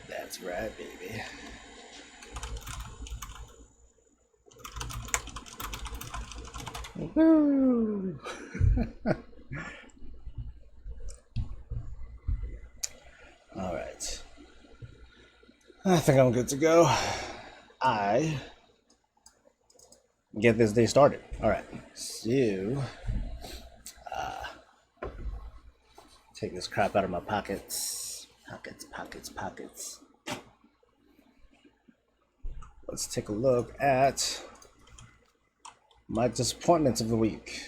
That's right, baby. Woo! All right. I think I'm good to go. I get this day started. All right. So, take this crap out of my pockets. Pockets. Let's take a look at my disappointments of the week.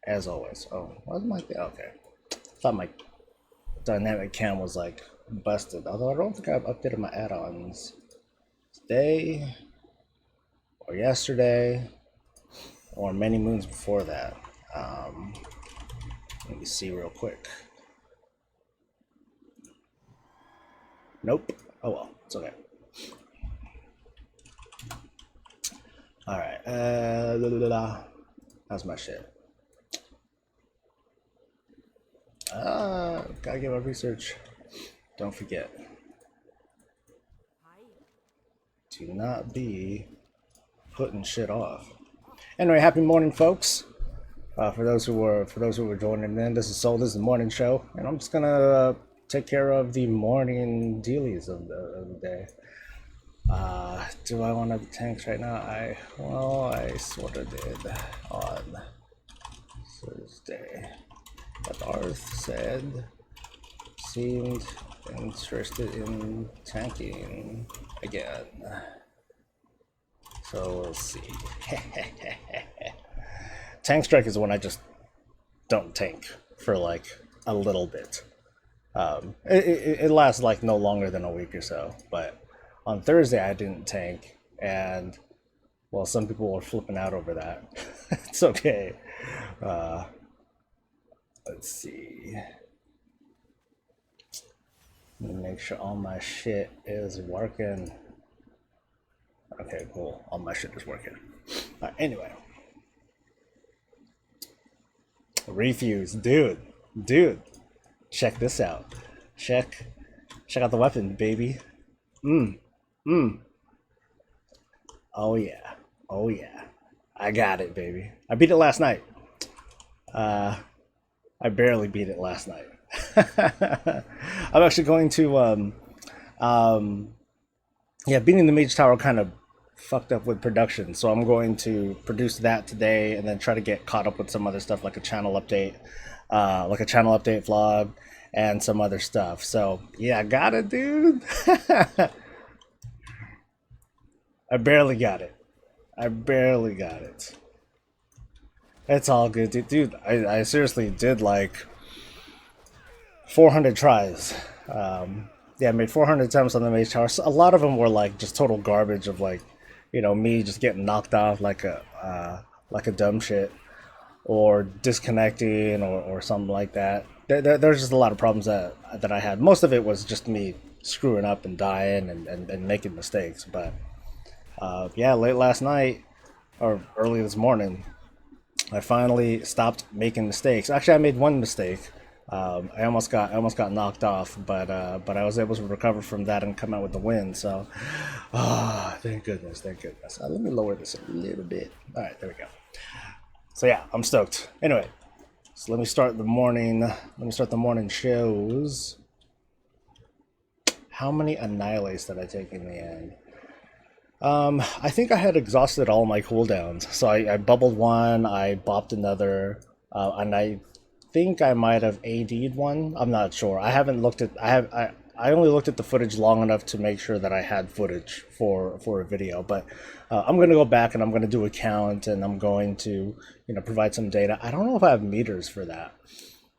As always. Oh, what's my thing? Okay. Thought my dynamic cam was like busted. Although I don't think I've updated my add-ons today or yesterday or many moons before that. Let me see real quick. Nope. Oh well, it's okay. All right. How's my shit? Gotta get my research. Don't forget. Do not be putting shit off. Anyway, happy morning, folks. For those who were joining in, this is This is the morning show, and I'm just gonna take care of the morning dealies of the day. Do I want to have tanks right now? I sort of did on Thursday. But Arth said seemed interested in tanking again. So we'll see. Tank Strike is when I just don't tank for like a little bit. It lasts like no longer than a week or so, but on Thursday I didn't tank, and well, some people were flipping out over that. It's okay. Let's see. Let me make sure all my shit is working. Okay, cool. All my shit is working. Anyway. Refuse. Dude. Check this out. Check out the weapon, baby. Oh yeah. I got it, baby. I beat it last night. I barely beat it last night. I'm actually going to beating the Mage Tower kind of fucked up with production, so I'm going to produce that today and then try to get caught up with some other stuff like a channel update vlog and some other stuff. So yeah, I got it, dude. I barely got it. It's all good, dude. I seriously did like 400 tries. I made 400 attempts on the Mage Tower. A lot of them were like just total garbage of like, me just getting knocked off like a dumb shit, or disconnecting or something like that. There's just a lot of problems that I had. Most of it was just me screwing up and dying and making mistakes. But late last night or early this morning, I finally stopped making mistakes. Actually, I made one mistake. I almost got knocked off, but I was able to recover from that and come out with the win. So, thank goodness. Let me lower this a little bit. All right, there we go. So yeah, I'm stoked. Anyway, so let me start the morning shows. How many annihilates did I take in the end? I think I had exhausted all my cooldowns. So I bubbled one, I bopped another, and I think I might have AD'd one. I'm not sure. I haven't looked at. I only looked at the footage long enough to make sure that I had footage for a video. But I'm going to go back and I'm going to do a count, and I'm going to provide some data. I don't know if I have meters for that.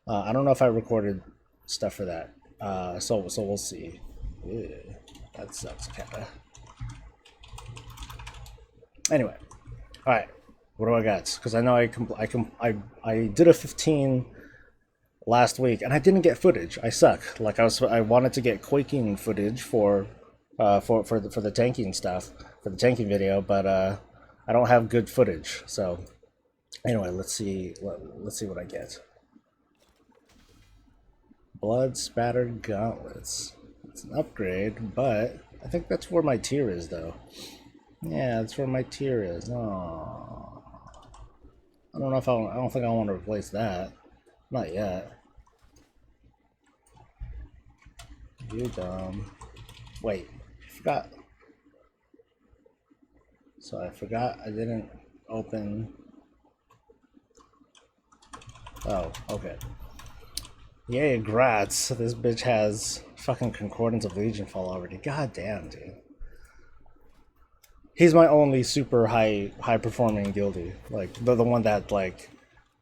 I don't know if I recorded stuff for that. So we'll see. Ew, that sucks, kinda. Anyway, all right. What do I got? Because I know I did a 15 last week and I didn't get footage. I suck. Like I wanted to get quaking footage for the tanking stuff, for the tanking video, but I don't have good footage. So anyway, let's see what I get. Blood spattered gauntlets. It's an upgrade, but I think that's where my tier is, though. Yeah, that's where my tier is. Oh, I don't know if I don't think I want to replace that. Not yet. You dumb. Wait, I forgot. So I forgot I didn't open. Oh, okay. Yay, grats. This bitch has fucking Concordance of Legionfall already. God damn, dude. He's my only super high performing guildie. Like the one that like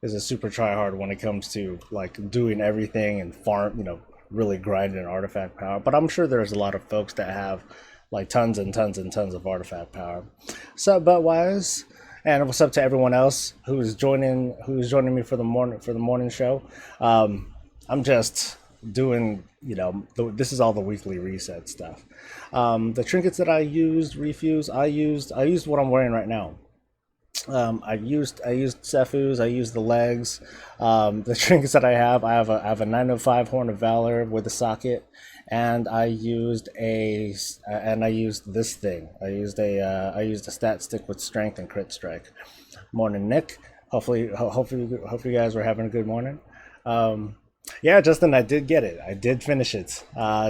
is a super tryhard when it comes to like doing everything and farm, really grinding artifact power. But I'm sure there's a lot of folks that have like tons and tons and tons of artifact power. What's up, Buttwise? And what's up to everyone else who's joining me for the morning show. I'm just doing, this is all the weekly reset stuff. The trinkets that I used, I used what I'm wearing right now. I used Sephu's, I used the legs. The trinkets that I have a 905 Horn of Valor with a socket, and I used this thing. I used a stat stick with strength and crit strike. Morning, Nick. Hopefully you guys were having a good morning. Yeah, Justin, I did get it. I did finish it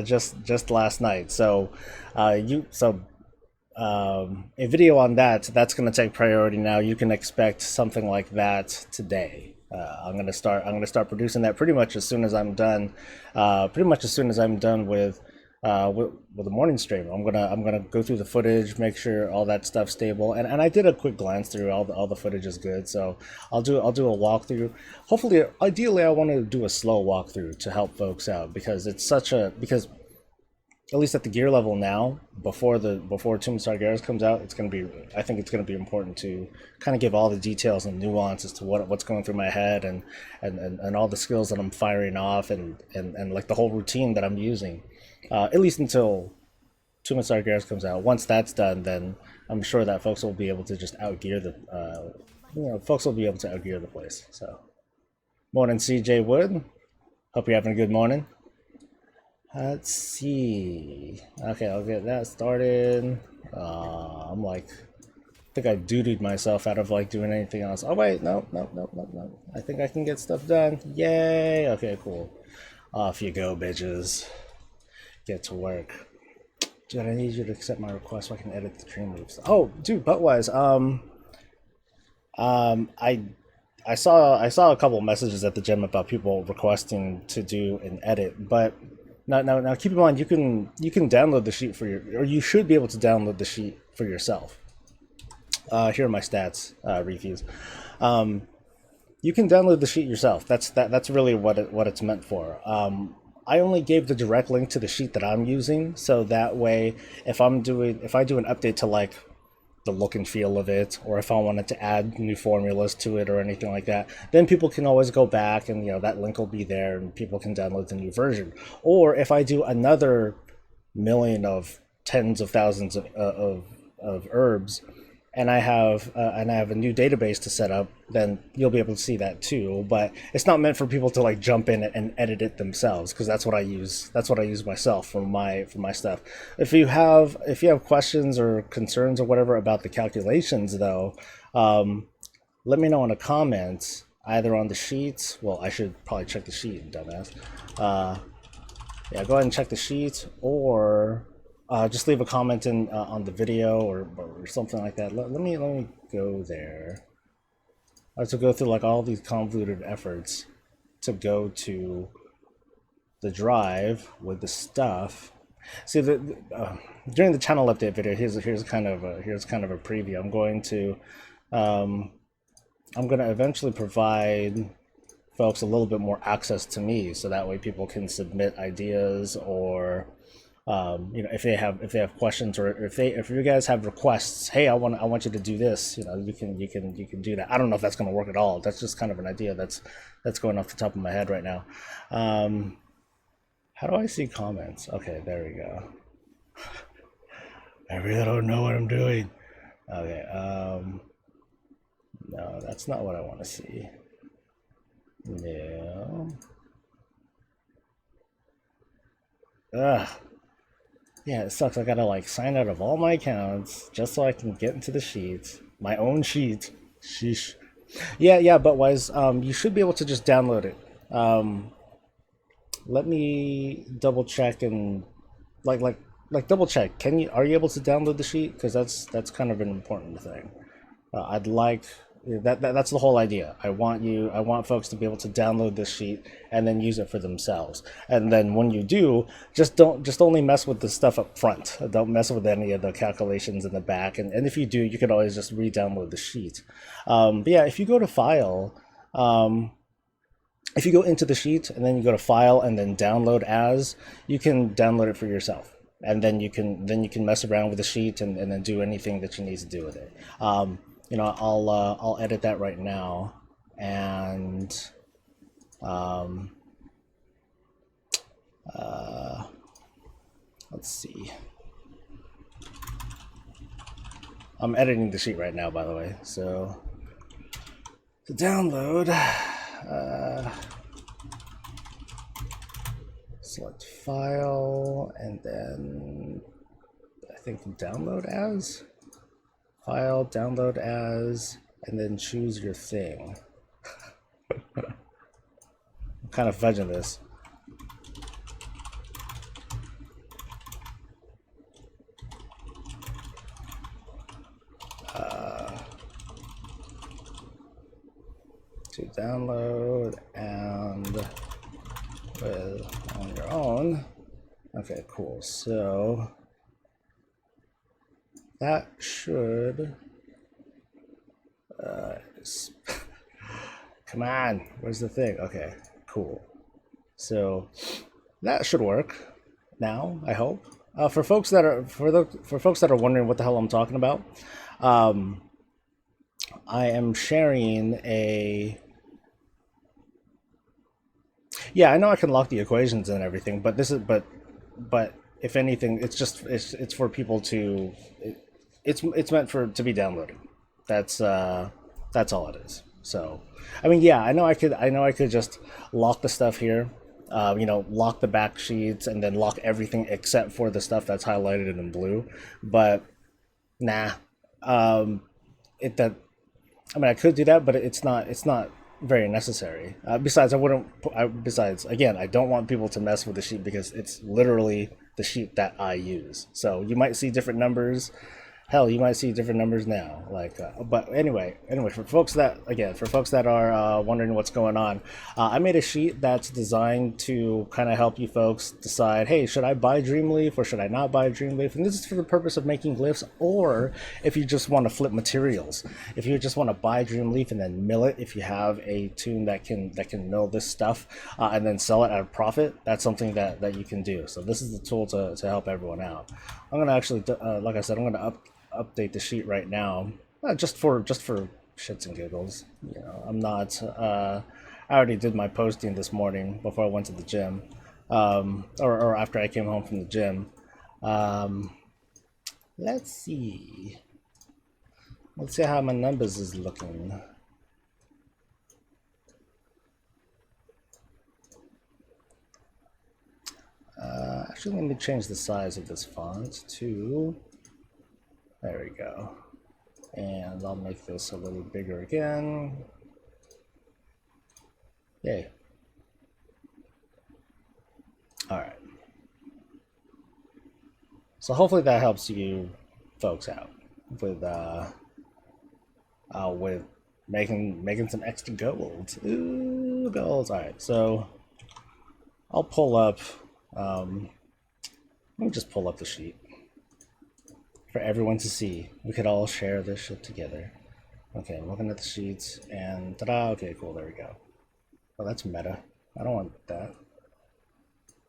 just last night. So, a video on that's going to take priority now. You can expect something like that today. I'm gonna start producing that pretty much as soon as I'm done. With the morning stream. I'm gonna go through the footage, make sure all that stuff's stable, and I did a quick glance through all the footage is good. So I'll do a walkthrough. Hopefully, ideally, I want to do a slow walkthrough to help folks out because because at least at the gear level now, before Tomb of Sargeras comes out, I think it's gonna be important to kind of give all the details and nuance as to what's going through my head and all the skills that I'm firing off and like the whole routine that I'm using. At least until Tomb of Sargeras comes out. Once that's done, then I'm sure that folks will be able to just outgear the place. So, morning, CJ Wood. Hope you're having a good morning. Let's see. Okay, I'll get that started. I'm like, I think I dutied myself out of like doing anything else. Oh wait, no. I think I can get stuff done. Yay! Okay, cool. Off you go, bitches. Get to work. Dude, I need you to accept my request so I can edit the stream loops. Oh, dude, Buttwise, I saw a couple messages at the gym about people requesting to do an edit, but now keep in mind you can download the sheet or you should be able to download the sheet for yourself. Here are my stats reviews. You can download the sheet yourself. That's really what it's meant for. I only gave the direct link to the sheet that I'm using, so that way if I do an update to like the look and feel of it, or if I wanted to add new formulas to it or anything like that, then people can always go back and that link will be there and people can download the new version. Or if I do another million of tens of thousands of herbs and I have a new database to set up, then you'll be able to see that too. But it's not meant for people to like jump in and edit it themselves, because that's what I use. That's what I use myself for my stuff. If you have questions or concerns or whatever about the calculations, though, let me know in the comments, either on the sheets. Well, I should probably check the sheet, dumbass. Yeah, go ahead and check the sheet, or just leave a comment on the video or something like that. Let me go there. I have to go through like all these convoluted efforts to go to the drive with the stuff. See, during the channel update video, here's kind of a preview. I'm going to eventually provide folks a little bit more access to me, so that way people can submit ideas or if they have questions, or if you guys have requests, hey, I want you to do this, you can do that. I don't know if that's going to work at all. That's just kind of an idea that's going off the top of my head right now. How do I see comments? Okay, there we go. I really don't know what I'm doing. Okay, no, that's not what I want to see. No. Ugh. Yeah, it sucks. I gotta like sign out of all my accounts just so I can get into the sheet. My own sheet. Sheesh. Yeah, yeah, but Wise, you should be able to just download it. Um, Let me double check and like like double check. Can you, are you able to download the sheet? Because that's kind of an important thing. I'd like that's the whole idea. I want folks to be able to download this sheet and then use it for themselves. And then when you do, just only mess with the stuff up front. Don't mess with any of the calculations in the back. And if you do, you can always just re-download the sheet. But yeah, if you go to file, um, if you go into the sheet and then you go to file and then download as, you can download it for yourself. And then you can mess around with the sheet and then do anything that you need to do with it. I'll edit that right now, and um, uh, let's see. I'm editing the sheet right now, by the way. So to download, select file, and then I think download as. File, download as, and then choose your thing. I'm kind of fudging this. To download and with on your own. Okay, cool. So that should come on, where's the thing? Okay, cool. So that should work now, I hope. For folks that are for folks that are wondering what the hell I'm talking about, um, I am sharing a. Yeah, I know I can lock the equations and everything, but this is but if anything, it's for people to it's meant for to be downloaded. That's all it is. So, I mean, yeah, I know I could just lock the stuff here, lock the back sheets and then lock everything except for the stuff that's highlighted in blue. But nah, um, it that I mean, I could do that, but it's not very necessary. Besides, I wouldn't. Besides, again, I don't want people to mess with the sheet because it's literally the sheet that I use. So you might see different numbers. Hell, you might see different numbers now. But anyway, for folks that are wondering what's going on, I made a sheet that's designed to kind of help you folks decide, hey, should I buy Dreamleaf or should I not buy Dreamleaf? And this is for the purpose of making glyphs, or if you just want to flip materials, if you just want to buy Dreamleaf and then mill it, if you have a tune that can mill this stuff and then sell it at a profit, that's something that you can do. So this is the tool to help everyone out. I'm gonna actually, like I said, I'm gonna update the sheet right now, just for shits and giggles. I'm not. I already did my posting this morning before I went to the gym, or after I came home from the gym. Um, let's see. Let's see how my numbers is looking. Actually, let me change the size of this font to. There we go. And I'll make this a little bigger again. Yay. All right. So hopefully that helps you folks out with making some extra gold. Ooh, gold. All right. So I'll pull up. Let me just pull up the sheet for everyone to see. We could all share this shit together. Okay, I'm looking at the sheets and ta-da, okay, cool, there we go. Oh, that's meta. I don't want that.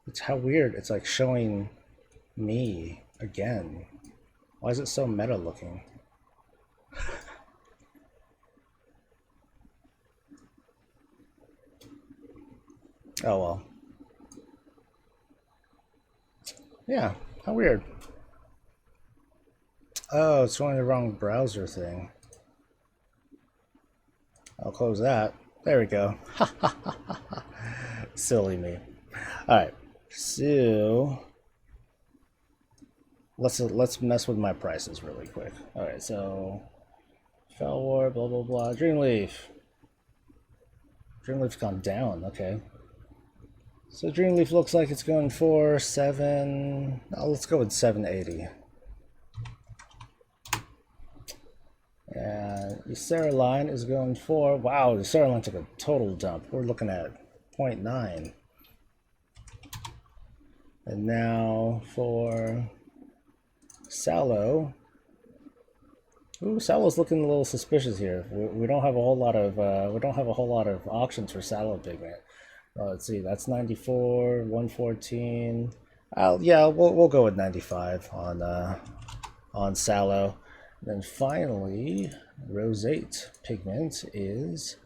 It's how weird, it's like showing me again. Why is it so meta looking? Oh well. Yeah, how weird. Oh, it's showing the wrong browser thing. I'll close that. There we go. Silly me. Alright, so let's mess with my prices really quick. All right, so Fell War, blah blah blah. Dreamleaf. Dreamleaf's gone down. Okay. So Dreamleaf looks like it's going for 7. Oh, let's go with 780. And Ysera line is going for, wow, the Ysera line took a total dump. We're looking at 0.9. And now for Sallow. Ooh, Sallow's looking a little suspicious here. We don't have a whole lot of auctions for Sallow pigment. Let's see, that's 94, 114. Yeah, we'll go with 95 on Sallow. Then finally, Roseate pigment is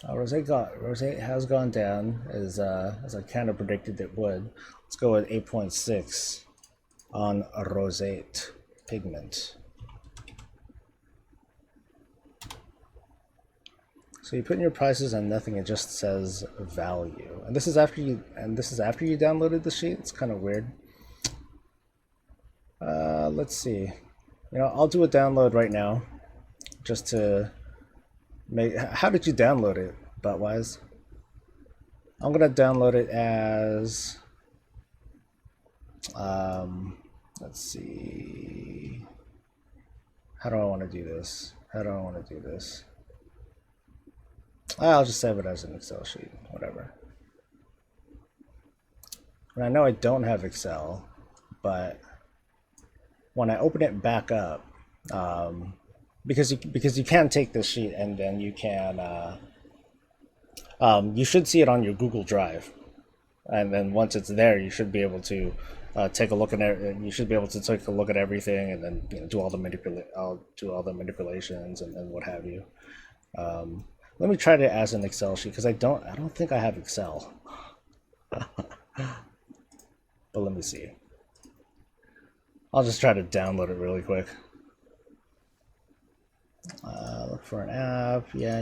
Roseate has gone down as I kind of predicted it would. Let's go with 8.6 on Roseate pigment. So you put in your prices and nothing, it just says value. And this is after you downloaded the sheet. It's kind of weird. Let's see. I'll do a download right now just to make. How did you download it, Buttwise? I'm gonna download it as let's see. How do I want to do this? I'll just save it as an Excel sheet, whatever. And I know I don't have Excel, but when I open it back up, because you can take this sheet and then you can, you should see it on your Google Drive, and then once it's there, you should be able to take a look at it. You should be able to take a look at everything, and then do all the manipulations and what have you. Let me try it as an Excel sheet because I don't think I have Excel. But let me see. I'll just try to download it really quick. Look for an app. Yeah.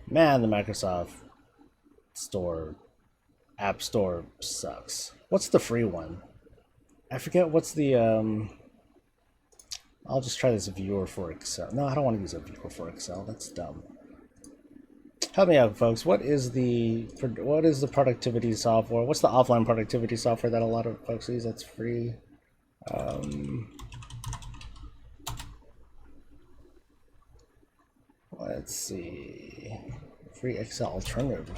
Man, the Microsoft Store App Store sucks. What's the free one? I forget what's the I'll just try this viewer for Excel. No, I don't want to use a viewer for Excel. That's dumb. Help me out, folks. What is the productivity software? What's the offline productivity software that a lot of folks use that's free? Let's see. Free Excel alternative.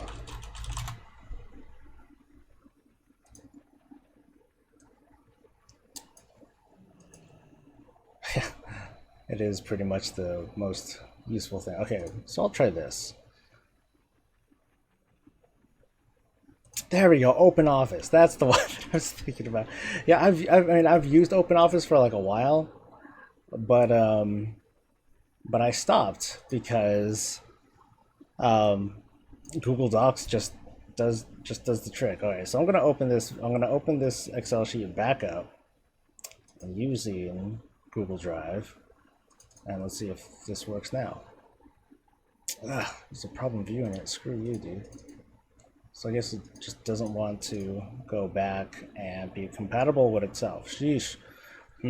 It is pretty much the most useful thing. Okay, so I'll try this. There we go, Open Office. That's the one that I was thinking about. Yeah, I've used Open Office for like a while, but I stopped because Google Docs just does the trick. All right, so I'm gonna open this Excel sheet back up using Google Drive, and let's see if this works now. There's a problem viewing it. Screw you, dude. So I guess it just doesn't want to go back and be compatible with itself. Sheesh. I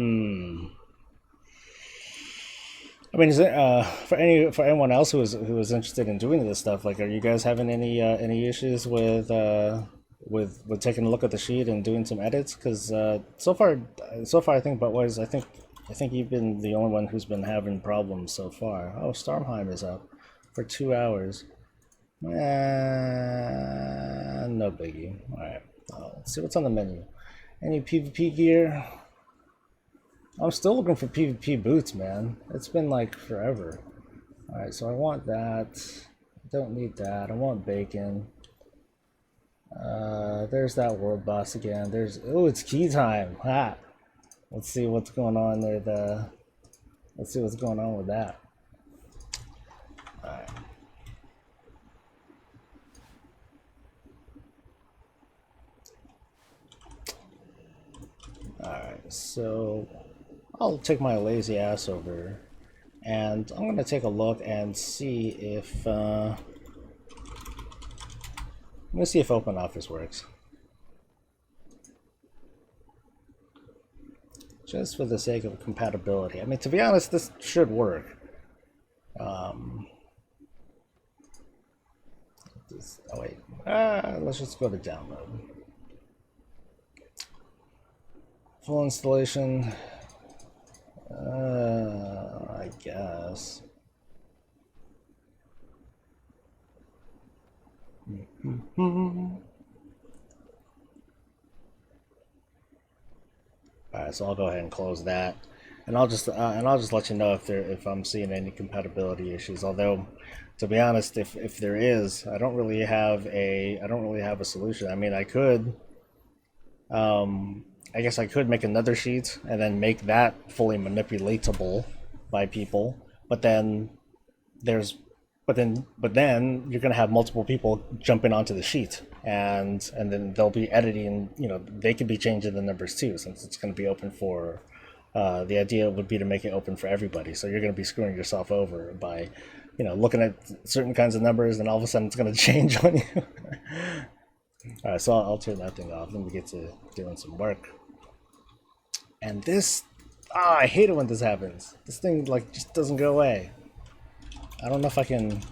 mean, is it for anyone else who is interested in doing this stuff? Like, are you guys having any issues with taking a look at the sheet and doing some edits? Because so far I think, I think you've been the only one who's been having problems so far. Oh, Stormheim is up for 2 hours. No biggie. Alright, let's see what's on the menu. Any PvP gear? I'm still looking for PvP boots, man. It's been like forever. Alright, so I want that. Don't need that. I want bacon. There's that world boss again. Oh, it's key time. Ha! Let's see what's going on there. Let's see what's going on with that. Alright. Alright, so I'll take my lazy ass over and I'm gonna take a look and see if Let me see if Open Office works. Just for the sake of compatibility. I mean, to be honest, this should work. Oh wait. Let's just go to download. Full installation. I guess. Alright, so I'll go ahead and close that, and I'll just let you know if I'm seeing any compatibility issues. Although, to be honest, if there is, I don't really have a solution. I mean, I could, I guess I could make another sheet and then make that fully manipulatable by people, but then there's but then you're gonna have multiple people jumping onto the sheet, and then they'll be editing. You know, they could be changing the numbers too, since it's gonna be open for. The idea would be to make it open for everybody, so you're gonna be screwing yourself over by, you know, looking at certain kinds of numbers, and all of a sudden it's gonna change on you. All right, so I'll turn that thing off. Let me get to doing some work. And this, I hate it when this happens. This thing like just doesn't go away. I don't know if I can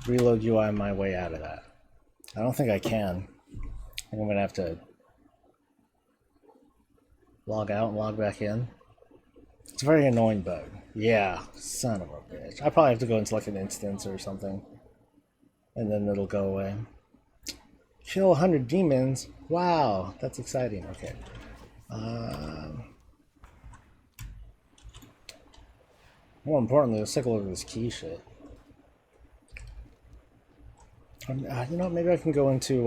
reload UI my way out of that. I don't think I can. I think I'm gonna have to log out and log back in. It's a very annoying bug. Yeah, son of a bitch. I probably have to go into like an instance or something, and then it'll go away. Kill 100 demons. Wow, that's exciting. Okay. More importantly, let's take a look at this key shit. You know, maybe I can go into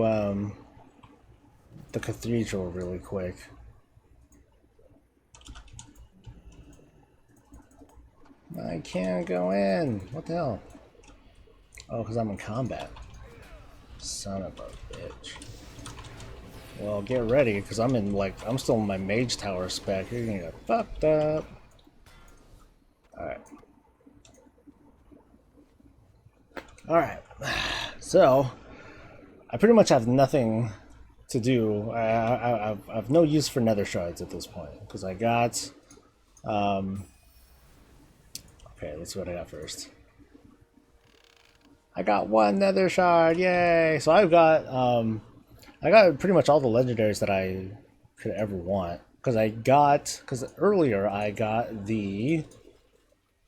the cathedral really quick. I can't go in. What the hell? Oh, because I'm in combat. Son of a bitch. Well, get ready, because I'm still in my mage tower spec. You're gonna get fucked up. Alright. So, I pretty much have nothing to do. I've no use for nether shards at this point, because I got... okay, let's see what I got first. I got one nether shard, yay! So I got pretty much all the legendaries that I could ever want. Because earlier I got the...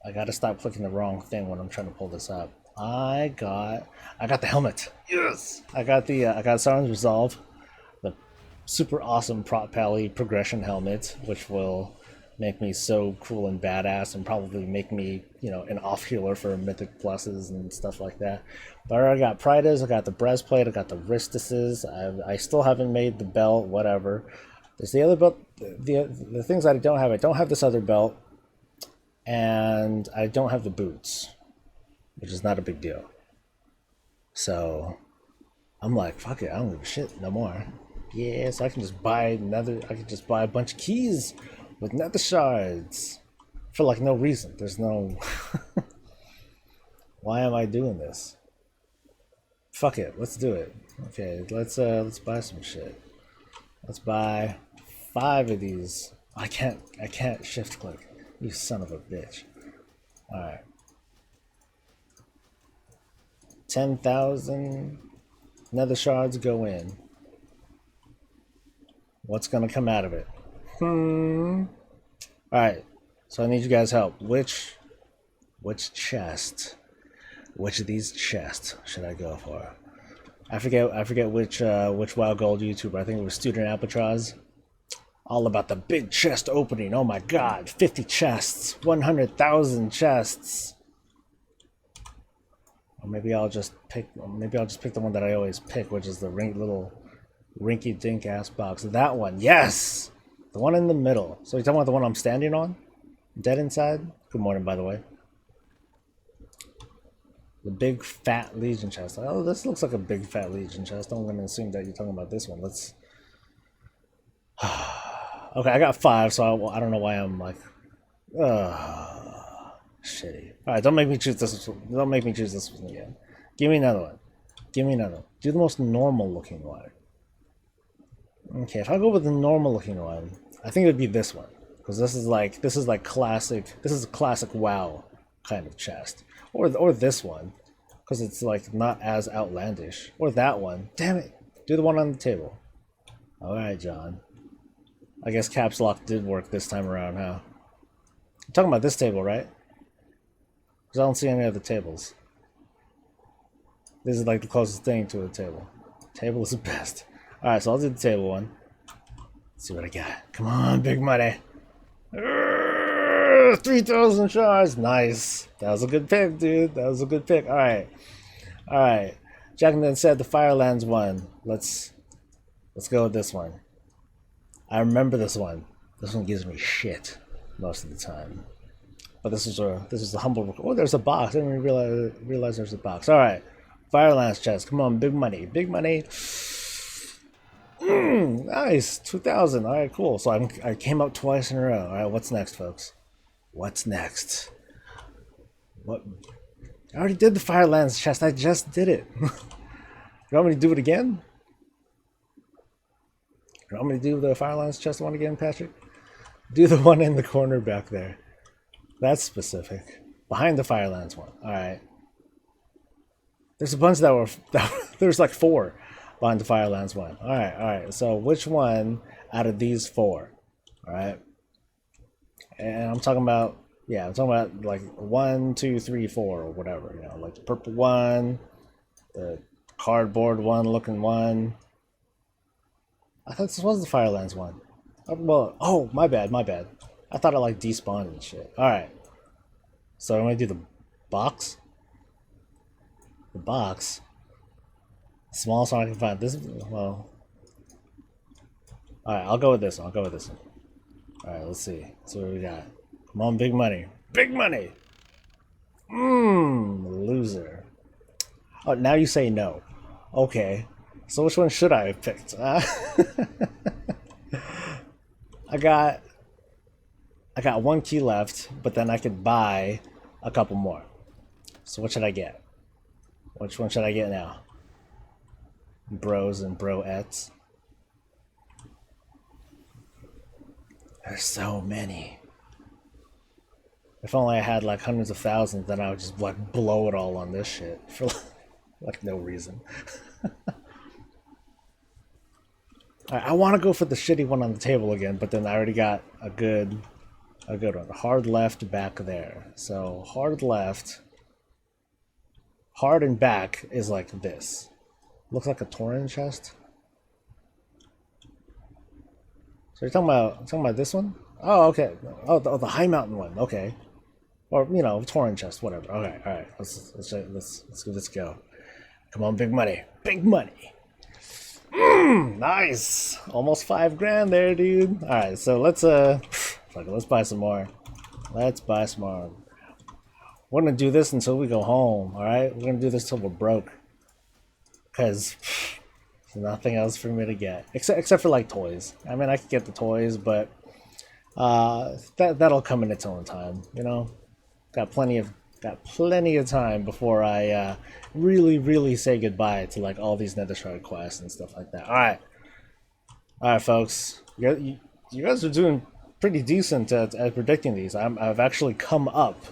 I gotta stop clicking the wrong thing when I'm trying to pull this up. I got the helmet. Yes! I got Sauron's Resolve, the super awesome prop pally progression helmet, which will make me so cool and badass, and probably make me, you know, an off healer for mythic pluses and stuff like that. But I got Pridas, I got the breastplate, I got the wristises. I still haven't made the belt. Whatever. There's the other belt. The things that I don't have. I don't have this other belt, and I don't have the boots, which is not a big deal. So I'm like, fuck it, I don't give a shit no more. Yeah, so I can just buy a bunch of keys with nether shards for like no reason. There's no why am I doing this? Fuck it, let's do it. Okay, let's buy some shit. Let's buy 5 of these. I can't shift click. You son of a bitch. Alright. 10,000 nether shards go in. What's gonna come out of it? Alright, so I need you guys' help. Which chest? Which of these chests should I go for? I forget which Wild Gold YouTuber. I think it was Student Albatross. All about the big chest opening. Oh my god, 50 chests, 100,000 chests. Or maybe I'll just pick the one that I always pick, which is the little rinky-dink ass box. That one, yes! The one in the middle. So you're talking about the one I'm standing on? Dead inside? Good morning, by the way. The big fat Legion chest. Oh, this looks like a big fat Legion chest. I'm going to assume that you're talking about this one. Let's... Okay, I got 5, so I don't know why I'm like... shitty. Alright, don't make me choose this one. Don't make me choose this one again. Give me another one. Give me another. Do the most normal looking one. Okay, if I go with the normal looking one, I think it would be this one. Because this is like classic, this is a classic WoW kind of chest. Or this one. Because it's like not as outlandish. Or that one. Damn it. Do the one on the table. Alright, John. I guess caps lock did work this time around, huh? I'm talking about this table, right? Because I don't see any other tables. This is like the closest thing to a table. Table is the best. Alright, so I'll do the table one. Let's see what I got. Come on, big money. 3,000 shards. Nice. That was a good pick, dude. That was a good pick. Alright. Alright. Jack then said the Firelands one. Let's go with this one. I remember this one. This one gives me shit most of the time. But this is a humble. Oh, there's a box. I didn't even realize there's a box. All right, Firelands chest. Come on, big money, big money. Nice, 2,000. All right, cool. So I came up twice in a row. All right, what's next, folks? What's next? What? I already did the Firelands chest. I just did it. You want me to do it again? You want me to do the Firelands chest one again, Patrick? Do the one in the corner back there. That's specific. Behind the Firelands one. Alright. There's a bunch there's like 4 behind the Firelands one. Alright. So which one out of these 4? Alright. And I'm talking about, yeah, I'm talking about like 1, 2, 3, 4 or whatever. You know, like the purple one, the cardboard one looking one. I thought this was the Firelands one. Well, oh, my bad. I thought it like despawned and shit. Alright. So I'm gonna do the box. The box. Smallest one I can find. This, well. Alright, I'll go with this one. Alright, let's see. So what we got. Come on, big money. Big money! Loser. Oh, now you say no. Okay. So which one should I have picked? I got 1 key left, but then I could buy a couple more. So what should I get? Which one should I get now? Bros and broettes. There's so many. If only I had like hundreds of thousands, then I would just like blow it all on this shit for like no reason. I want to go for the shitty one on the table again, but then I already got a good one. Hard left back there. So hard left, hard and back is like this. Looks like a Tauren chest. So you're talking about this one? Oh, okay. Oh, the High Mountain one. Okay. Or you know, Tauren chest, whatever. Okay, all right. Let's go. Come on, big money, big money. Nice. Almost 5 grand there, dude. All right, so let's buy some more. Let's buy some more. We're gonna do this until we go home. All right, we're gonna do this till we're broke. Cause there's nothing else for me to get except for like toys. I mean, I could get the toys, but that'll come in its own time. You know, got plenty of time before I really say goodbye to like all these Nether Shard quests and stuff like that. All right, folks. You guys are doing pretty decent at predicting these. I've actually come up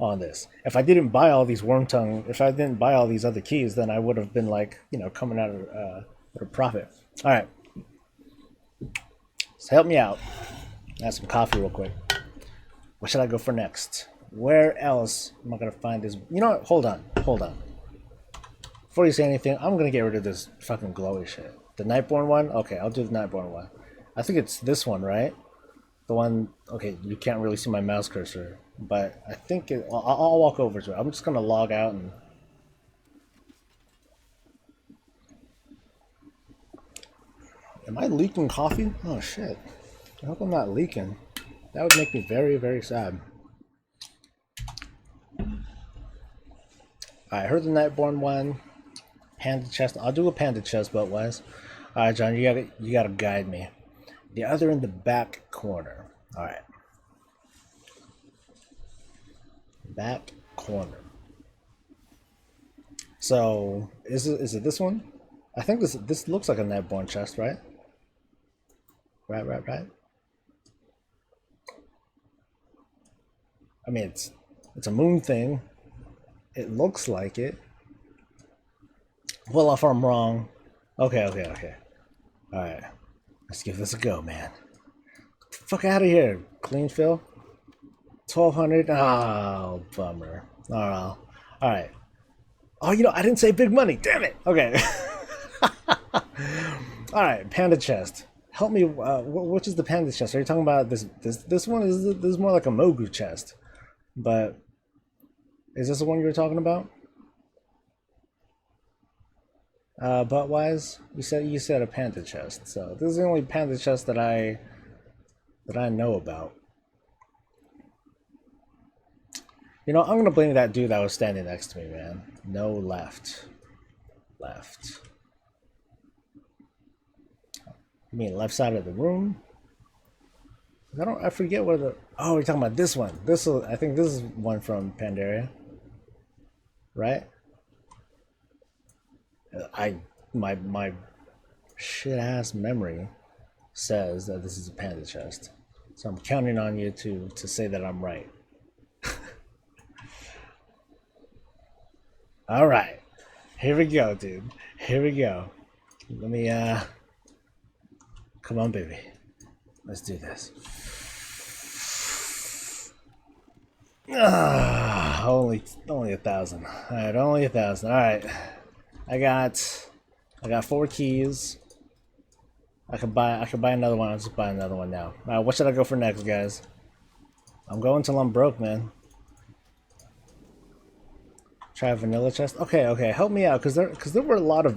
on this. If I didn't buy all these if I didn't buy all these other keys, then I would have been like, you know, coming out of with a profit. All right. So help me out. Have some coffee real quick. What should I go for next? Where else am I gonna find this? You know what? Hold on. Before you say anything, I'm gonna get rid of this fucking glowy shit. The Nightborn one? Okay, I'll do the Nightborn one. I think it's this one, right? The one, okay, you can't really see my mouse cursor, but I think I'll walk over to it. I'm just gonna log out and... Am I leaking coffee? Oh shit. I hope I'm not leaking. That would make me very sad. I heard the Nightborn one. Panda chest. I'll do a panda chest, but wise. Alright, John, you gotta guide me. The other in the back corner. Alright. Back corner. So Is it this one? I think this looks like a Nightborn chest, right? Right. I mean, it's a moon thing. It looks like it. Well, if I'm wrong. Okay. All right, let's give this a go, man. Fuck out of here, clean fill. 1,200. Oh, bummer. All right. Oh, I didn't say big money. Damn it. Okay. All right, panda chest. Help me. Which is the panda chest? Are you talking about this one? This is more like a Mogu chest, but is this the one you were talking about? Butt wise, you said a panda chest. So this is the only panda chest that I know about. I'm gonna blame that dude that was standing next to me, man. No left. You mean left side of the room? I forget where the. Oh, you're talking about this one. I think this is one from Pandaria, right? My shit ass memory says that this is a panda chest, so I'm counting on you to say that I'm right. All right, here we go, dude. Here we go. Let me come on, baby. Let's do this. Only 1,000. All right, only 1,000. All right, I got 4 keys. I could buy another one. I'll just buy another one now. All right, what should I go for next, guys? I'm going till I'm broke, man. Try a vanilla chest. Okay. Help me out, because there were a lot of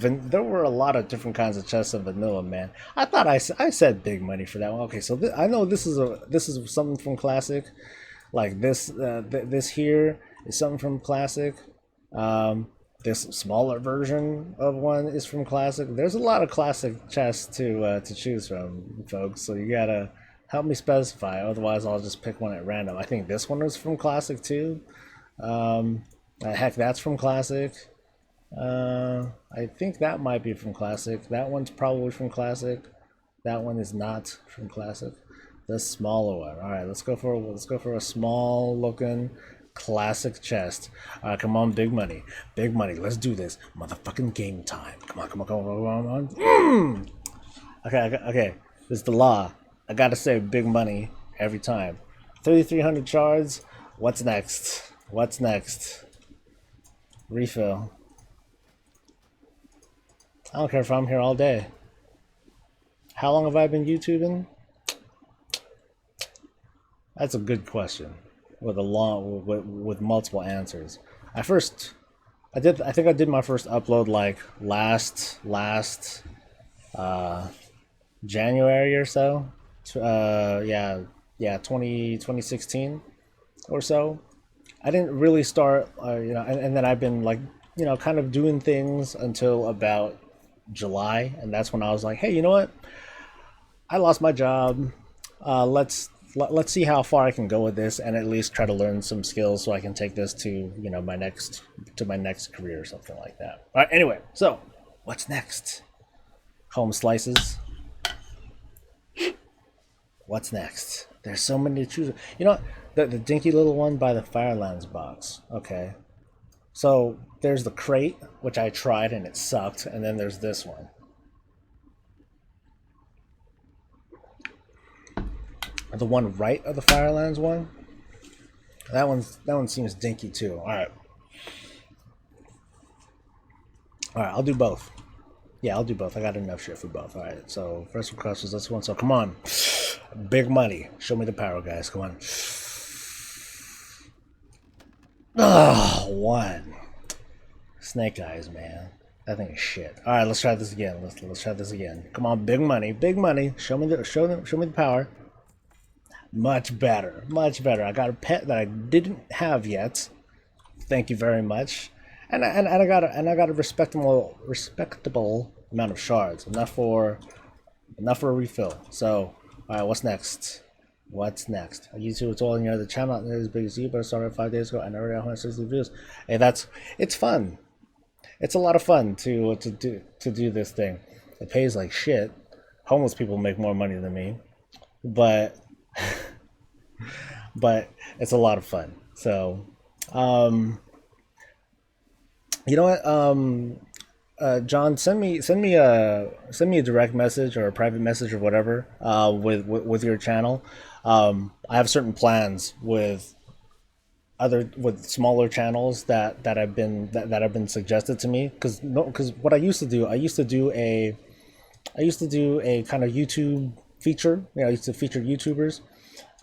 different kinds of chests of vanilla, man. I thought I said big money for that one. Okay, so I know this is something from Classic, like this here is something from Classic. This smaller version of one is from Classic. There's a lot of Classic chests to choose from, folks. So you gotta help me specify. Otherwise, I'll just pick one at random. I think this one is from Classic too. Heck, that's from Classic. I think that might be from Classic. That one's probably from Classic. That one is not from Classic. The smaller one. All right, let's go for a small looking Classic chest. Come on, big money. Let's do this. Motherfucking game time. Come on. Okay. This is the law. I gotta say big money every time. 3,300 shards. What's next? Refill. I don't care if I'm here all day. How long have I been YouTubing? That's a good question with multiple answers. I think I did my first upload like last January or so. 2016 or so. I didn't really start, and then I've been like, kind of doing things until about July, and that's when I was like, hey, you know what? I lost my job. Let's see how far I can go with this, and at least try to learn some skills so I can take this to my next career or something like that. All right. Anyway, so what's next? Home slices. What's next? There's so many to choose. The dinky little one by the Firelands box. Okay. So there's the crate, which I tried and it sucked, and then there's this one. The one right of the Firelands one. That one seems dinky too. All right, I'll do both. Yeah, I'll do both. I got enough shit for both. All right. So first request was this one. So come on, big money. Show me the power, guys. Come on. One. Snake eyes, man. That thing is shit. All right, let's try this again. Let's try this again. Come on, big money. Show me the power. Much better. I got a pet that I didn't have yet. Thank you very much. And I got a respectable amount of shards. Enough for a refill. So, all right, what's next? YouTube is all in your other channel, not as big as you, but I started 5 days ago and I already have 160 views. Hey, it's fun. it's a lot of fun to do this thing. It pays like shit. Homeless people make more money than me, but but it's a lot of fun. So, um, you know what? John, send me a direct message or a private message or whatever with your channel. I have certain plans with smaller channels that have been suggested to me because no because what I used to do a kind of YouTube feature. I used to feature YouTubers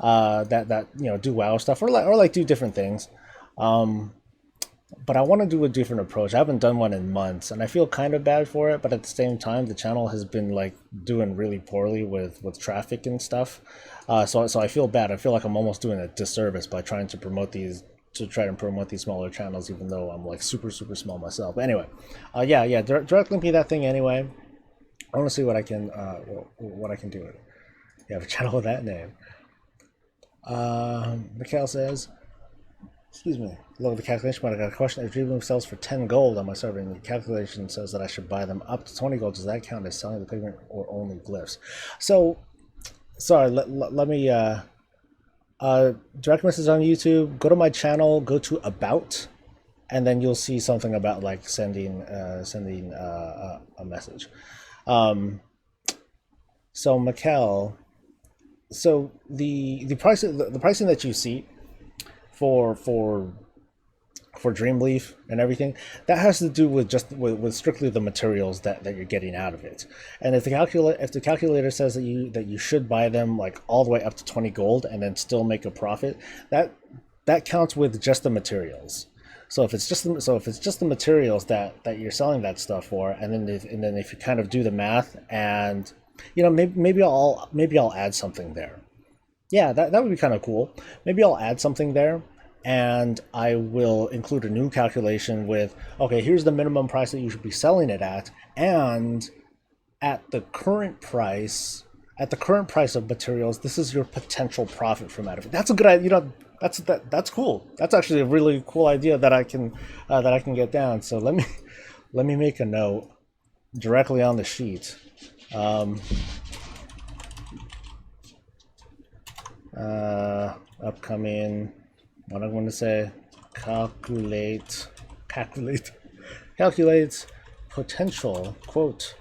that do WoW stuff or like do different things. Um, but I want to do a different approach. I haven't done one in months, and I feel kind of bad for it. But at the same time, the channel has been like doing really poorly with traffic and stuff. So I feel bad. I feel like I'm almost doing a disservice by trying to promote these smaller channels, even though I'm like super super small myself. But anyway, yeah, direct link me that thing anyway. I want to see what I can do with it. You have a channel with that name. Mikhail says, excuse me, love the calculation, but I got a question. If Dreamloom sells for 10 gold on my server and the calculation says that I should buy them up to 20 gold, does that count as selling the pigment or only glyphs? So, sorry, let me, direct message on YouTube, go to my channel, go to About, and then you'll see something about like sending a message. Um, so, Mikkel, so the pricing that you see for for for Dreamleaf and everything, that has to do with just with strictly the materials that you're getting out of it. And if the calculator says that you should buy them like all the way up to 20 gold and then still make a profit, that counts with just the materials. So if it's just the materials that you're selling that stuff for, and then if you kind of do the math, and maybe I'll add something there. Yeah, that would be kind of cool. Maybe I'll add something there, and I will include a new calculation with, okay, here's the minimum price that you should be selling it at, and at the current price, at the current price of materials, this is your potential profit from out of it. That's a good idea. That's cool. That's actually a really cool idea that I can get down. So let me make a note directly on the sheet. Um, Upcoming, what I'm going to say, calculate, calculate, calculate potential, quote,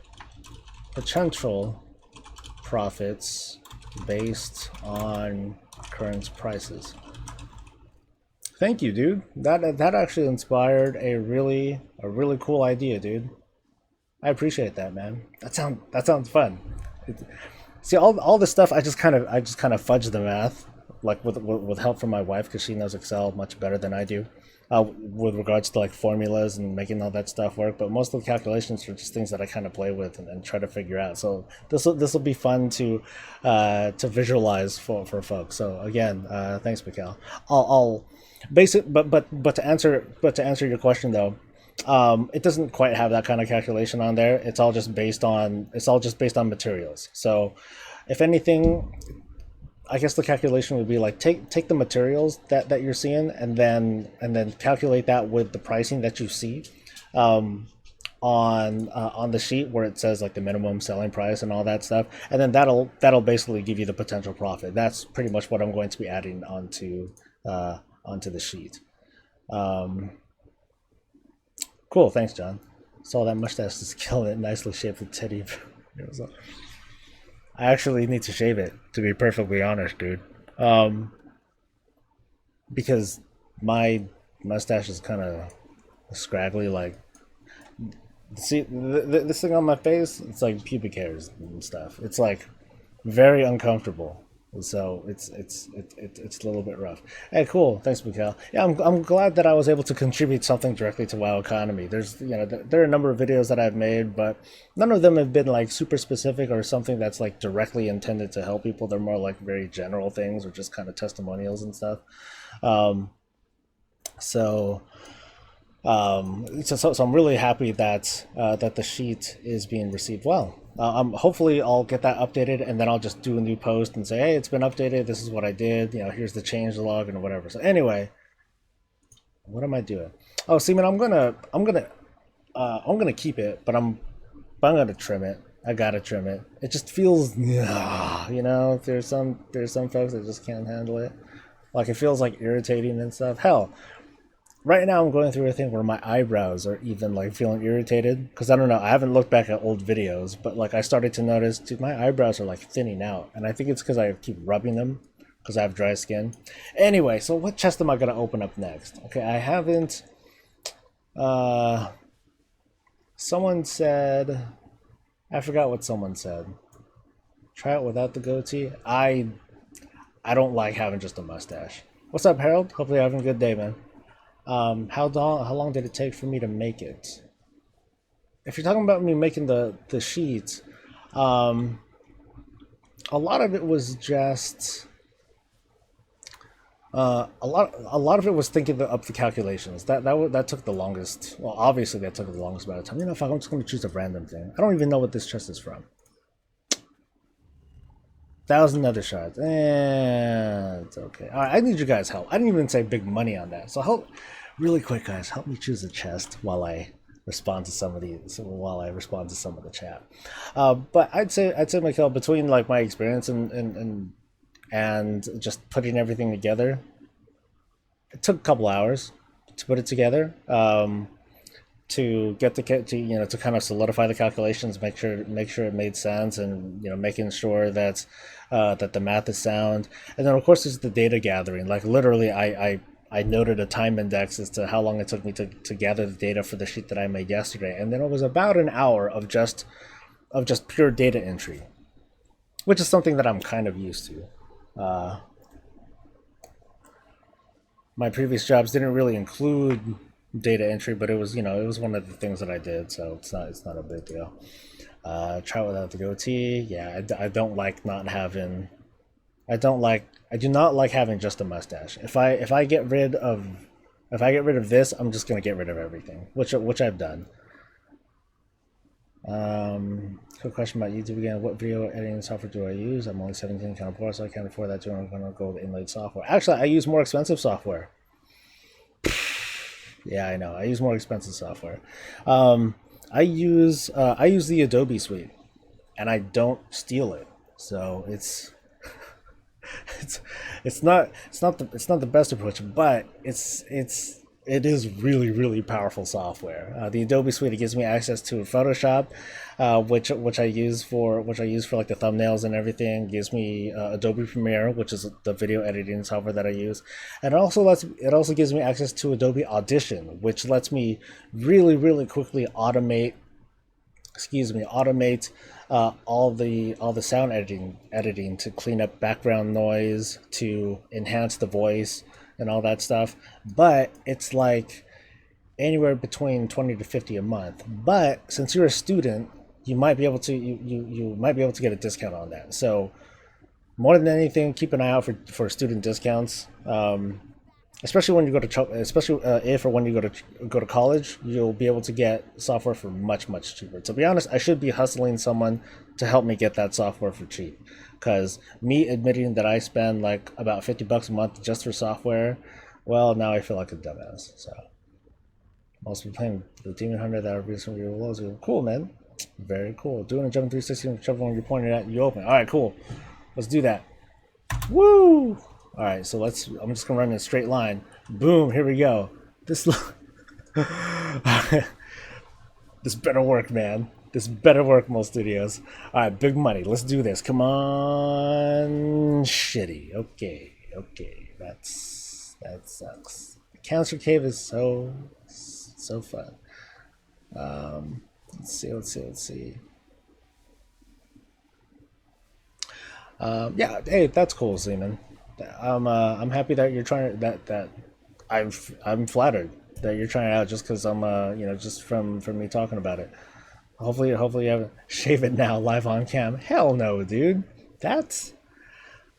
potential profits based on current prices. Thank you, dude. That actually inspired a really cool idea, dude. I appreciate that, man. That sounds fun. It, See, all this stuff, I just kind of fudge the math, like with help from my wife because she knows Excel much better than I do, with regards to like formulas and making all that stuff work. But most of the calculations are just things that I kind of play with and try to figure out. So this will be fun to visualize for folks. So again, thanks, Mikhail. I'll basic, but to answer your question though, it doesn't quite have that kind of calculation on there. It's all just based on materials. So, if anything, I guess the calculation would be like take the materials that you're seeing and then calculate that with the pricing that you see um, on the sheet where it says like the minimum selling price and all that stuff, and then that'll basically give you the potential profit. That's pretty much what I'm going to be adding onto the sheet. Um, Cool, thanks, John. Saw that mustache is killing it. Nicely shaped with teddy. I actually need to shave it, to be perfectly honest, dude. Um, because my mustache is kind of scraggly. Like, see, this thing on my face, it's like pubic hairs and stuff. It's like very uncomfortable. So it's a little bit rough. Hey, cool. Thanks, Mikhail. Yeah, I'm glad that I was able to contribute something directly to WoW economy. There are a number of videos that I've made, but none of them have been like super specific or something that's like directly intended to help people. They're more like very general things or just kind of testimonials and stuff. Um, so so I'm really happy that the sheet is being received well. Hopefully I'll get that updated and then I'll just do a new post and say, hey, it's been updated. This is what I did. Here's the change log and whatever. So anyway, what am I doing? Oh, Seaman, I'm gonna I'm gonna keep it, but I'm gonna trim it. I gotta trim it. It just feels, you know. There's some folks that just can't handle it. Like it feels like irritating and stuff. Hell, right now I'm going through a thing where my eyebrows are even like feeling irritated because I don't know. I haven't looked back at old videos, but like I started to notice, dude, my eyebrows are like thinning out, and I think it's because I keep rubbing them because I have dry skin. Anyway, so what chest am I gonna open up next? Okay, I haven't. Uh, Someone said, I forgot what someone said. Try it without the goatee. I don't like having just a mustache. What's up, Harold? Hopefully you're having a good day, man. How long did it take for me to make it? If you're talking about me making the sheets, um, a lot of it was just a lot of it was thinking up the calculations. That took the longest. Well, obviously that took the longest amount of time. You know, fuck, I'm just going to choose a random thing. I don't even know what this chest is from. 1,000 nether shards. It's okay. All right, I need you guys' help. I didn't even say big money on that. So help, really quick, guys. Help me choose a chest while I respond to some of the chat. But I'd say Michael, between like my experience and just putting everything together, it took a couple hours to put it together. To get to kind of solidify the calculations, make sure it made sense, and making sure that the math is sound, and then of course there's the data gathering. Like literally, I noted a time index as to how long it took me to gather the data for the sheet that I made yesterday, and then it was about an hour of just pure data entry, which is something that I'm kind of used to. My previous jobs didn't really include data entry, but it was one of the things that I did, so it's not a big deal. Try without the goatee. Yeah, I don't like not having. I do not like having just a mustache. If I get rid of this, I'm just gonna get rid of everything, which I've done. Quick question about YouTube again. What video editing software do I use? I'm only 17, kind of poor, so I can't afford that. I'm gonna go with inlaid software. Actually, I use more expensive software. Yeah, I know. I use more expensive software. I use the Adobe suite, and I don't steal it. So it's it's not the best approach, but it is really really powerful software. The Adobe Suite, it gives me access to Photoshop, which I use for like the thumbnails and everything. It gives me Adobe Premiere, which is the video editing software that I use, and it also gives me access to Adobe Audition, which lets me really really quickly automate all the sound editing to clean up background noise, to enhance the voice and all that stuff. But it's like anywhere between 20 to 50 a month. But since you're a student, you might be able to get a discount on that. So more than anything, keep an eye out for student discounts. Especially when you go to especially if or when you go to college, you'll be able to get software for much much cheaper. To be honest, I should be hustling someone to help me get that software for cheap, because me admitting that I spend like about $50 a month just for software, well, now I feel like a dumbass. So I'm also playing the Demon Hunter that I recently realized. Cool, man. Very cool. Doing a jump 360, whichever one you're pointing at, you open. All right, cool. Let's do that. Woo! All right, so I'm just gonna run in a straight line. Boom! Here we go. This this better work, man. This better work, Mo Studios. All right, big money. Let's do this. Come on, shitty. Okay. That sucks. The Cancer Cave is so fun. Let's see. Yeah, hey, that's cool, Zeman. I'm happy that you're trying that I'm flattered that you're trying it out, just because I'm just from me talking about it. Hopefully you haven't shave it now live on cam. Hell no, dude. That's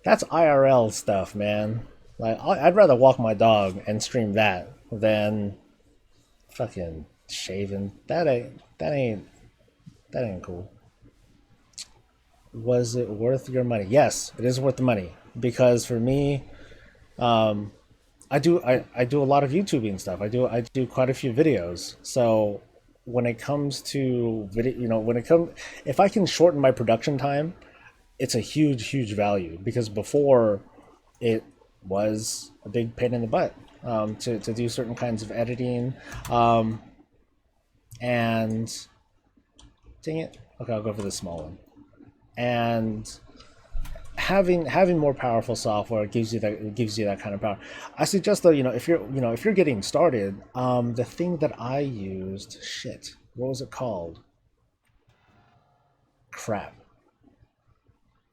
IRL stuff, man. Like I'd rather walk my dog and stream that than fucking shaving. That ain't cool. Was it worth your money? Yes, it is worth the money, because for me, um, I do a lot of YouTubing stuff. I do quite a few videos. So when it comes to video, if I can shorten my production time, it's a huge value, because before it was a big pain in the butt to do certain kinds of editing. And dang it, okay, I'll go for the small one. And having more powerful software gives you that kind of power. I suggest though, if you're getting started, the thing that I used, shit, what was it called? Crap.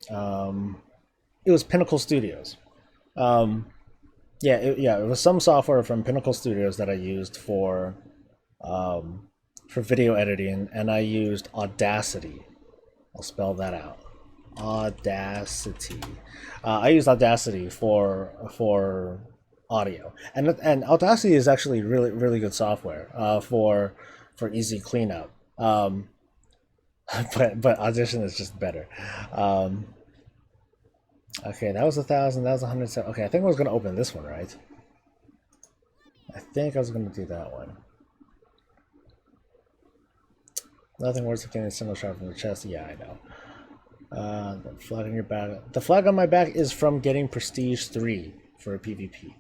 It was Pinnacle Studios. Um, it was some software from Pinnacle Studios that I used for video editing, and I used Audacity. I'll spell that out. Audacity. I use Audacity for audio, and Audacity is actually really good software for easy cleanup. But Audition is just better. Um, okay, that was 1,000. That was 100. Okay, I think I was gonna open this one, right? I think I was gonna do that one. Nothing worse than getting a single shot from the chest. Yeah, I know. The flag on your back. The flag on my back is from getting Prestige 3 for a PvP.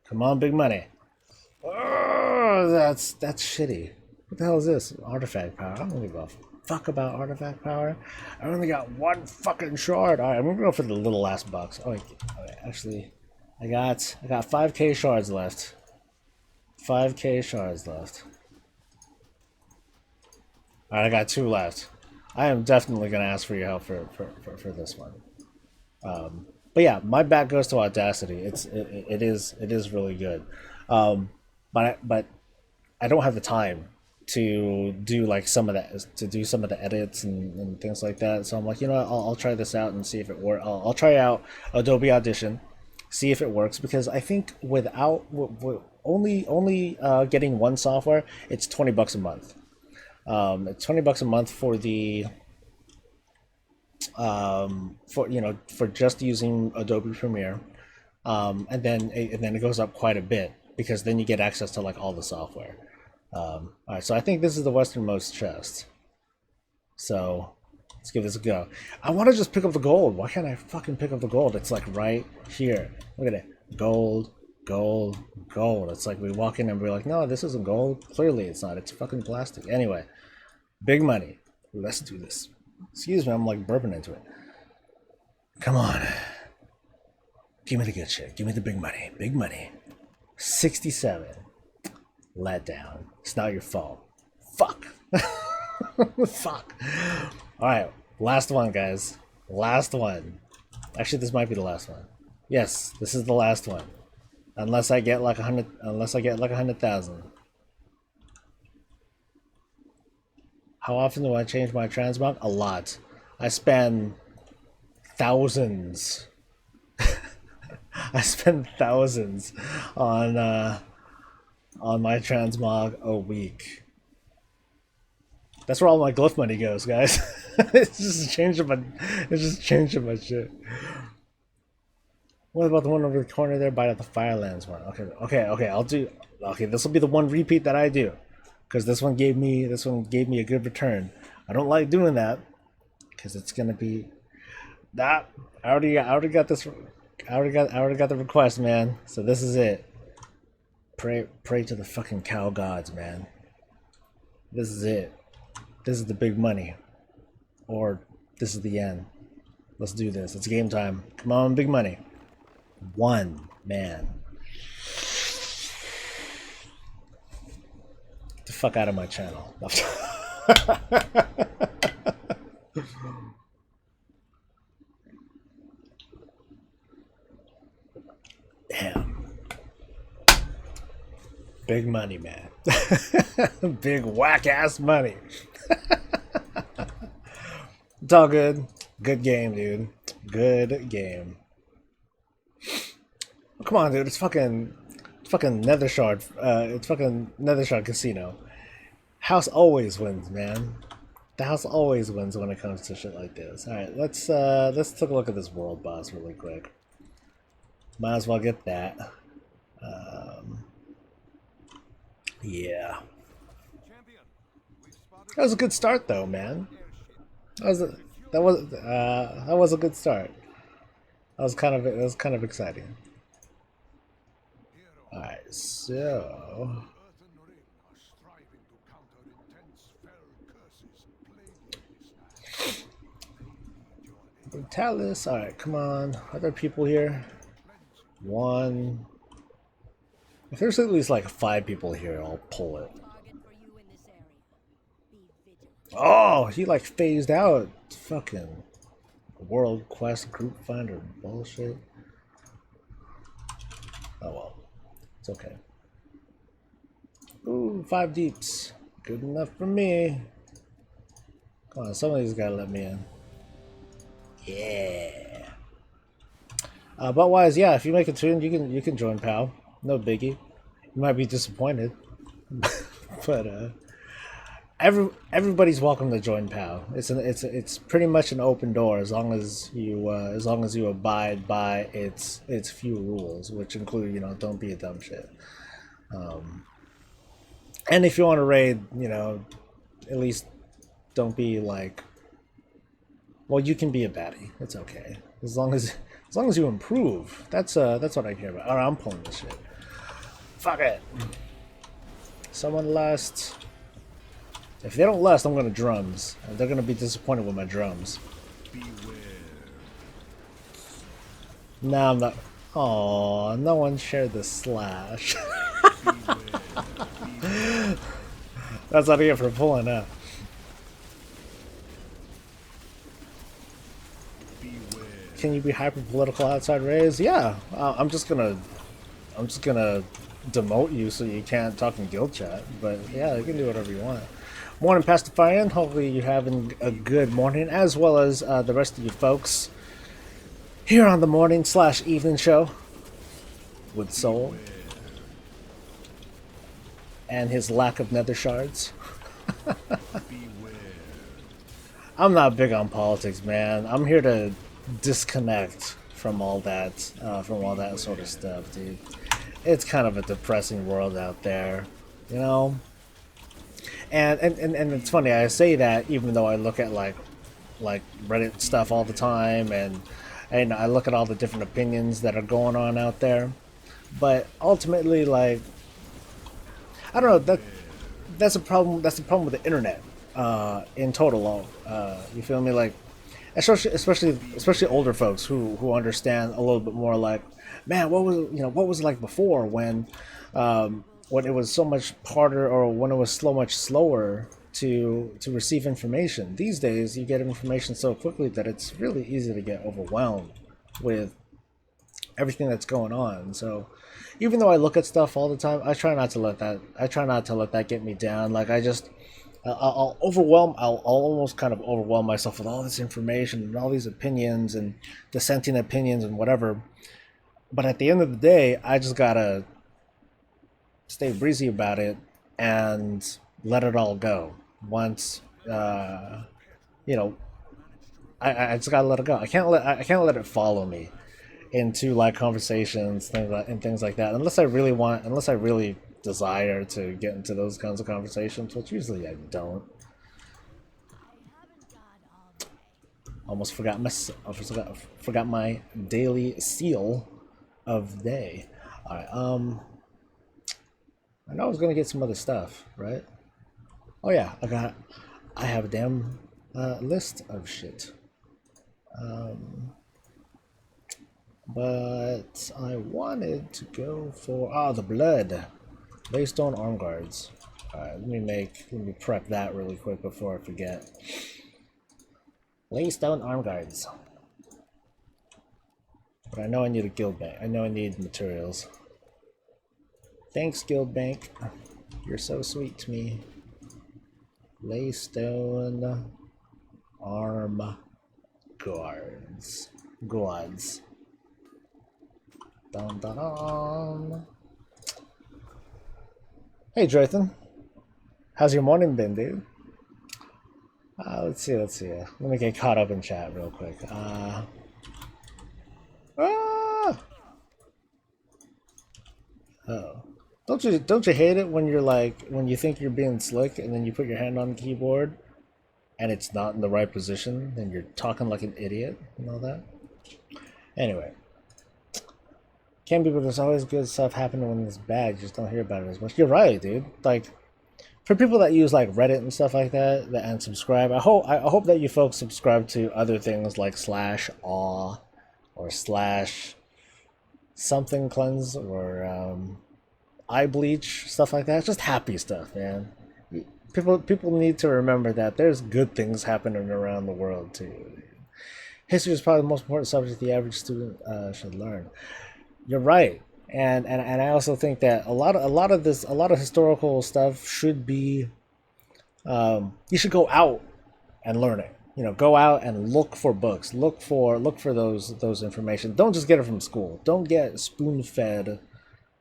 Come on, big money. Oh, that's shitty. What the hell is this? Artifact power. I don't give a fuck about artifact power. I only got one fucking shard. Alright, I'm gonna go for the little last box. Oh, wait, actually, I got 5k shards left. 5k shards left. Alright, I got 2 left. I am definitely gonna ask for your help for this one. But yeah, my back goes to Audacity. It is really good. Um, but I don't have the time to do like some of that, to do some of the edits and things like that. So I'm like, I'll try this out and see if it works. I'll try out Adobe Audition, see if it works, because I think without only getting one software, it's $20 a month. It's $20 a month for the for just using Adobe Premiere, and then it goes up quite a bit, because then you get access to like all the software. All right, so I think this is the westernmost chest. So let's give this a go. I want to just pick up the gold. Why can't I fucking pick up the gold? It's like right here. Look at it. Gold, gold, gold. It's like we walk in and we're like, no, this isn't gold. Clearly it's not. It's fucking plastic. Anyway, big money. Let's do this. Excuse me, I'm like burping into it. Come on. Give me the good shit. Give me the big money. Big money. 67. Let down. It's not your fault. Fuck. Fuck. Alright, last one, guys. Last one. Actually, this might be the last one. Yes, this is the last one. Unless I get like 100,000. How often do I change my transmog? A lot. I spend thousands. I spend thousands on my transmog a week. That's where all my glyph money goes, guys. It's just changing my shit. What about the one over the corner there by the Firelands one? Okay, I'll do. Okay, this will be the one repeat that I do, because this one gave me a good return. I don't like doing that, because it's gonna be that. I already got this. I already got the request, man. So this is it. Pray to the fucking cow gods, man. This is it. This is the big money, or this is the end. Let's do this. It's game time. Come on, big money. One man. Get the fuck out of my channel. Damn. Big money, man. Big whack ass money. It's all good. Good game, dude. Good game. Oh, come on, dude. It's fucking Nethershard. It's fucking Nethershard Casino. House always wins, man. The house always wins when it comes to shit like this. All right, let's take a look at this world boss really quick. Might as well get that. Yeah. That was a good start, though, man. That was a, that was a good start. That was kind of exciting. All right, so Brutalis. All right, come on. Are there people here? One. If there's at least like 5 people here, I'll pull it. Oh, he like phased out. Fucking World Quest Group Finder bullshit. Oh well, it's okay. Ooh, 5 deeps. Good enough for me. Come on, some of these gotta let me in. Yeah. But wise, yeah. If you make a tune, you can join PAL. No biggie. You might be disappointed, but everybody's welcome to join PAL. It's pretty much an open door as long as you abide by its few rules, which include don't be a dumb shit. And if you want to raid, at least don't be like. Well, you can be a baddie. It's okay as long as you improve. That's what I care about. All right, I'm pulling this shit. Fuck it. Someone last. If they don't last, I'm gonna drums. And they're gonna be disappointed with my drums. No, I'm not. Oh, no one shared the slash. That's what I get for pulling up. Can you be hyper political outside raids? Yeah, I'm just gonna demote you so you can't talk in guild chat. But yeah, you can do whatever you want. Morning, Pastor Fire. Hopefully you're having a good morning, as well as the rest of you folks here on the morning/evening show with Soul and his lack of nether shards. I'm not big on politics, man. I'm here to disconnect from all that sort of stuff, dude. It's kind of a depressing world out there, you know. And it's funny I say that even though I look at like Reddit stuff all the time, and I look at all the different opinions that are going on out there, but ultimately, like, I don't know, that's a problem. That's the problem with the internet in total. You feel me? Like, especially older folks who understand a little bit more. Like, man, what was it like before when it was so much harder, or when it was so much slower to receive information. These days, you get information so quickly that it's really easy to get overwhelmed with everything that's going on. So, even though I look at stuff all the time, I try not to let that get me down. Like, I'll almost kind of overwhelm myself with all this information and all these opinions and dissenting opinions and whatever. But at the end of the day, I just gotta stay breezy about it and let it all go. Once, I just gotta let it go. I can't let it follow me into like conversations, things like that. Unless I really desire to get into those kinds of conversations, which usually I don't. Forgot my daily seal of day. All right. I know I was gonna get some other stuff, right? Oh yeah, I have a damn list of shit. But I wanted to go for the blood. Laystone arm guards. Alright, let me prep that really quick before I forget. Laystone arm guards. But I know I need a guild bank. I know I need materials. Thanks, guild bank. You're so sweet to me. Laystone arm guards. Guards. Dun dun dun. Hey, Drayton. How's your morning been, dude? Let's see. Let me get caught up in chat real quick. Oh. Don't you hate it when you're like when you think you're being slick and then you put your hand on the keyboard and it's not in the right position and you're talking like an idiot and all that. Anyway, can't be, but there's always good stuff happening when it's bad. You just don't hear about it as much. You're right, dude. Like for people that use like Reddit and stuff like that, and subscribe, I hope that you folks subscribe to other things like slash awe or slash something cleanse or eye bleach stuff like that. Just happy stuff, man. People need to remember that there's good things happening around the world too. History is probably the most important subject the average student should learn. You're right, and I also think that a lot of historical stuff should be you should go out and learn it. You know, go out and look for books, look for those information. Don't just get it from school. Don't get spoon fed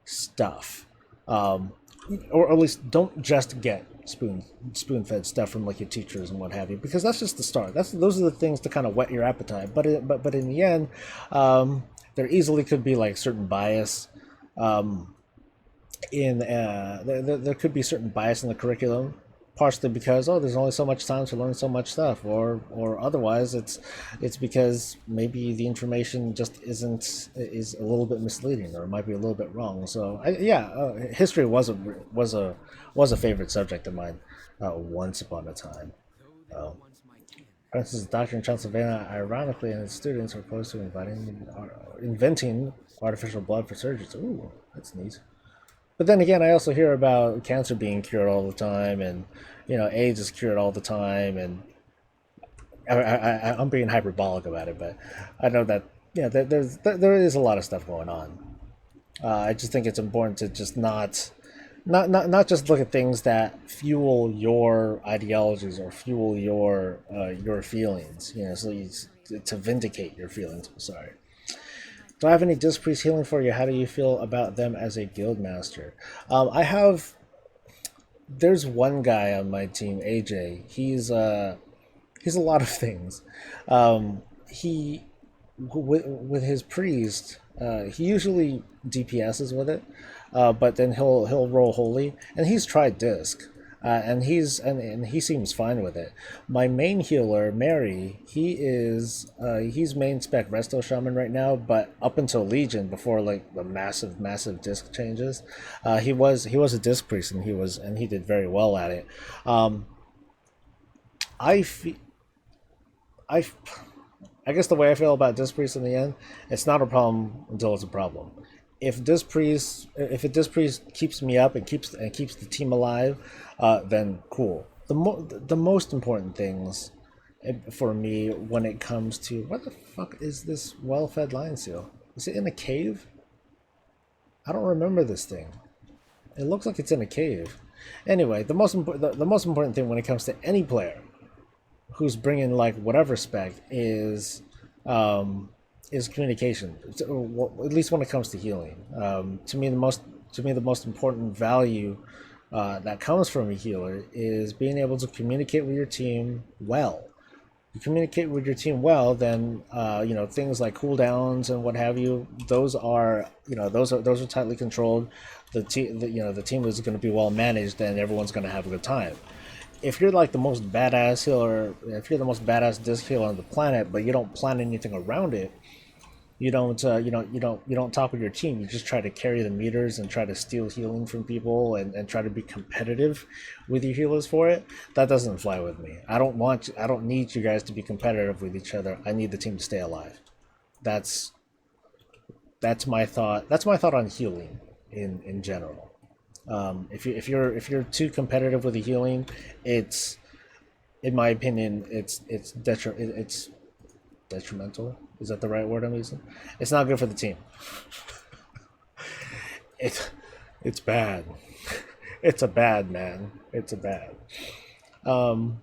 stuff, um, or at least don't just get spoon fed stuff from like your teachers and what have you, because that's just the start. Those are the things to kind of whet your appetite. But in the end, there easily could be like certain bias um, in there could be certain bias in the curriculum, partially because there's only so much time to learn so much stuff, or otherwise it's because maybe the information just is a little bit misleading or it might be a little bit wrong. So yeah, history was a favorite subject of mine once upon a time. Uh, for instance, a doctor in Transylvania, ironically, and his students were opposed to inventing artificial blood for surgeries. Ooh, that's neat. But then again, I also hear about cancer being cured all the time, and AIDS is cured all the time, and I'm being hyperbolic about it, but I know that there is a lot of stuff going on. I just think it's important to just not just look at things that fuel your ideologies or fuel your feelings. To vindicate your feelings. I'm sorry. Do I have any disc priest healing for you? How do you feel about them as a guild master? I have. There's one guy on my team, AJ. He's a lot of things. He with his priest, he usually DPSs with it, but then he'll roll holy, and he's tried disc, and he seems fine with it. My main healer, Mary, he's main spec resto shaman right now, but up until Legion, before like the massive disc changes, he was a disc priest, and he did very well at it. Um, I fe- I I guess the way I feel about Disc Priest in the end, it's not a problem until it's a problem. If a Disc Priest keeps me up and keeps the team alive, then cool. The most important things for me when it comes to what the fuck is this well-fed lion seal? Is it in a cave? I don't remember this thing. It looks like it's in a cave. Anyway, the most important thing when it comes to any player who's bringing like whatever spec um, is communication. At least when it comes to healing. To me the most important value that comes from a healer is being able to communicate with your team well. You communicate with your team well, then things like cooldowns and what have you. Those are tightly controlled. The team is going to be well managed, and everyone's going to have a good time. If you're like the most badass healer, if you're the most badass disc healer on the planet, but you don't plan anything around it, you don't talk with your team. You just try to carry the meters and try to steal healing from people and try to be competitive with your healers for it. That doesn't fly with me. I don't need you guys to be competitive with each other. I need the team to stay alive. That's that's my thought. That's my thought on healing in general. If you're too competitive with the healing, it's in my opinion it's detrimental. Is that the right word I'm using? It's not good for the team. It's it's bad. It's a bad, man. It's a bad. Um,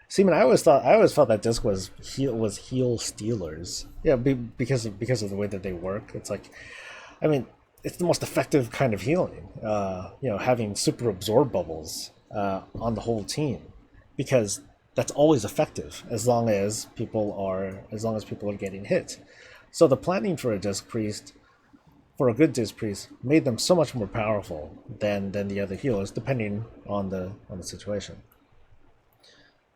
See, man, I always felt that disc was heal stealers. Yeah, because of the way that they work. It's like, I mean, it's the most effective kind of healing. Having super absorb bubbles on the whole team, because that's always effective as long as people are getting hit. So the planning for a disc priest, for a good Diz priest made them so much more powerful than the other healers, depending on the situation.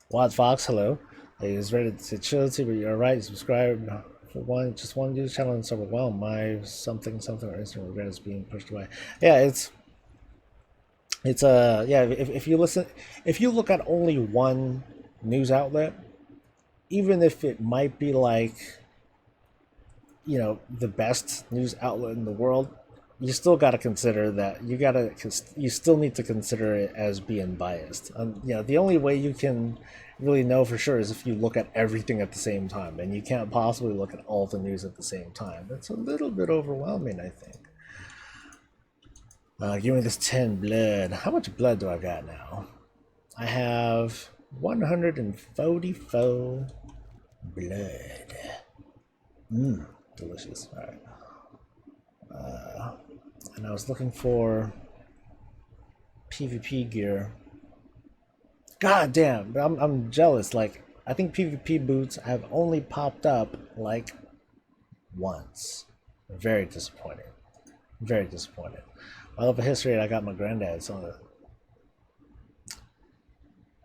Wild Fox, hello. He is ready to chill, but you're right. Subscribe for one, just one news channel and it's overwhelmed. My something or instant regret is being pushed away. Yeah, it's yeah. If you listen, if you look at only one news outlet, even if it might be like, you know, the best news outlet in the world, you still got to consider that you still need to consider it as being biased. You know, the only way you can really know for sure is if you look at everything at the same time, and you can't possibly look at all the news at the same time. It's a little bit overwhelming, I think. Give me this 10 blood. How much blood do I got now? I have 144 blood. Delicious. All right. And I was looking for PvP gear. God damn, I'm jealous. Like, I think PvP boots have only popped up like once. Very disappointing. Very disappointed. I love a history. I got my granddad's on it.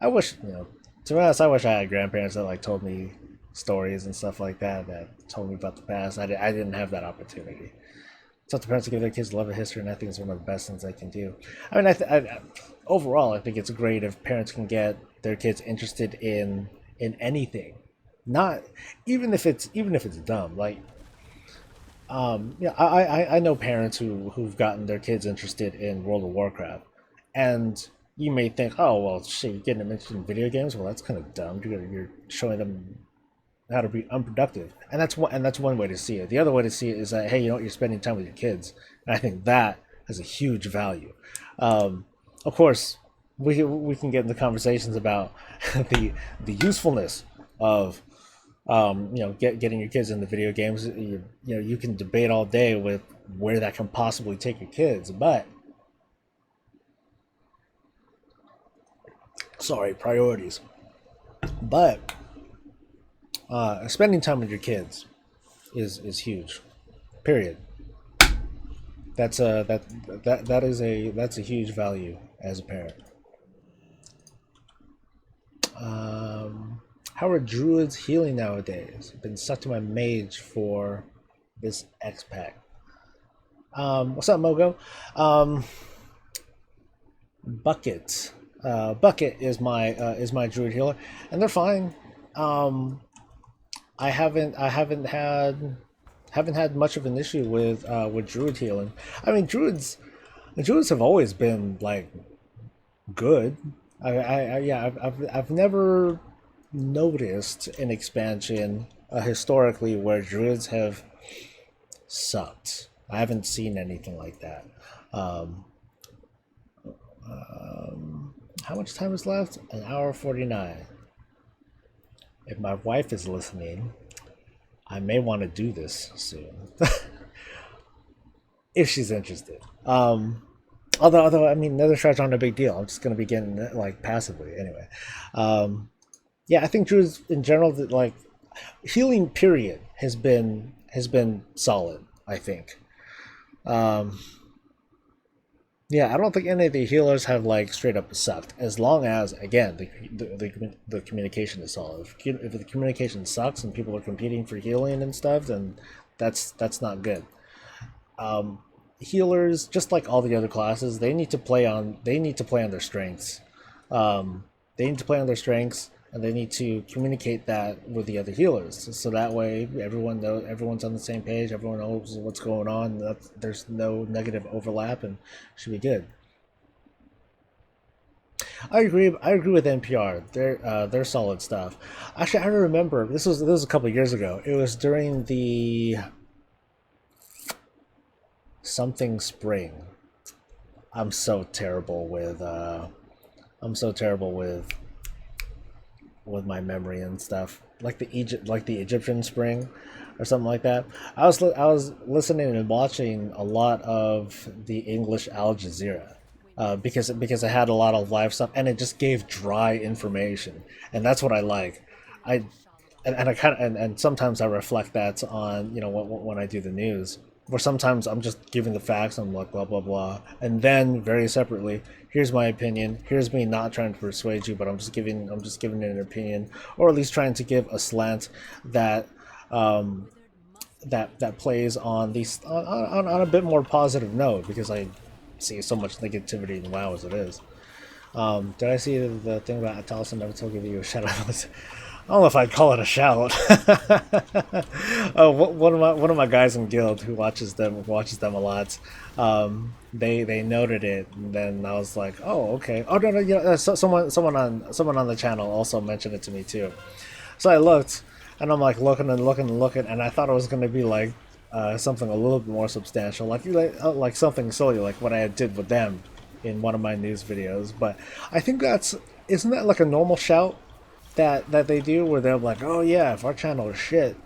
I wish, you know, to be honest, I wish I had grandparents that like told me stories and stuff like that, that told me about the past. I didn't have that opportunity. It's up to parents to give their kids a love of history, and I think it's one of the best things they can do. I mean, overall, I think it's great if parents can get their kids interested in anything, not even if it's dumb. Like, yeah, I know parents who've gotten their kids interested in World of Warcraft, and you may think, oh well, shit, you're getting them interested in video games. Well, that's kind of dumb. You're showing them how to be unproductive, and that's one way to see it. The other way to see it is that, hey, you know what, you're spending time with your kids, and I think that has a huge value. Of course, we can get into conversations about the usefulness of you know, getting your kids into video games. You know, you can debate all day with where that can possibly take your kids, but sorry, priorities. But spending time with your kids is huge. Period. That's a huge value as a parent. How are druids healing nowadays? I've been stuck to my mage for this X pack. What's up, Mogo? Bucket. Bucket is my druid healer, and they're fine. I haven't had much of an issue with druid healing. I mean, druids have always been like good. I've never noticed an expansion historically where druids have sucked. I haven't seen anything like that. How much time is left? An hour 49. If my wife is listening, I may want to do this soon. If she's interested. Although I mean, nether shards aren't a big deal. I'm just gonna be getting it like passively anyway. Yeah, I think druids in general, that like healing period has been solid. I think. Yeah, I don't think any of the healers have like straight up sucked. As long as, again, the communication is solid. If the communication sucks and people are competing for healing and stuff, then that's not good. Healers, just like all the other classes, they need to play on their strengths. They need to play on their strengths, and they need to communicate that with the other healers, so that way everyone's on the same page, everyone knows what's going on, there's no negative overlap, and should be good. I agree with NPR. They're solid stuff. Actually, I remember this was a couple of years ago. It was during the something spring. I'm so terrible with my memory and stuff. Like the Egyptian spring or something like that. I was listening and watching a lot of the English Al Jazeera. Because I had a lot of live stuff, and it just gave dry information, and that's what I like. I and I kind of and sometimes I reflect that on, you know, when I do the news. where sometimes I'm just giving the facts. I'm like blah blah blah, and then very separately, here's my opinion. Here's me not trying to persuade you, but I'm just giving an opinion, or at least trying to give a slant that that plays on these on a bit more positive note, because I see so much negativity in WoW as it is. Did I see the thing about Taliesin never told you a shout out? I don't know if I'd call it a shout. Oh, one of my guys in guild who watches them a lot. They noted it, and then I was like, oh okay. Oh no, yeah. Someone on the channel also mentioned it to me too. So I looked, and I'm like looking and looking and looking, and I thought it was gonna be like something a little bit more substantial, like something silly, like what I did with them in one of my news videos. But I think isn't that like a normal shout that they do, where they're like, oh yeah, if our channel is shit,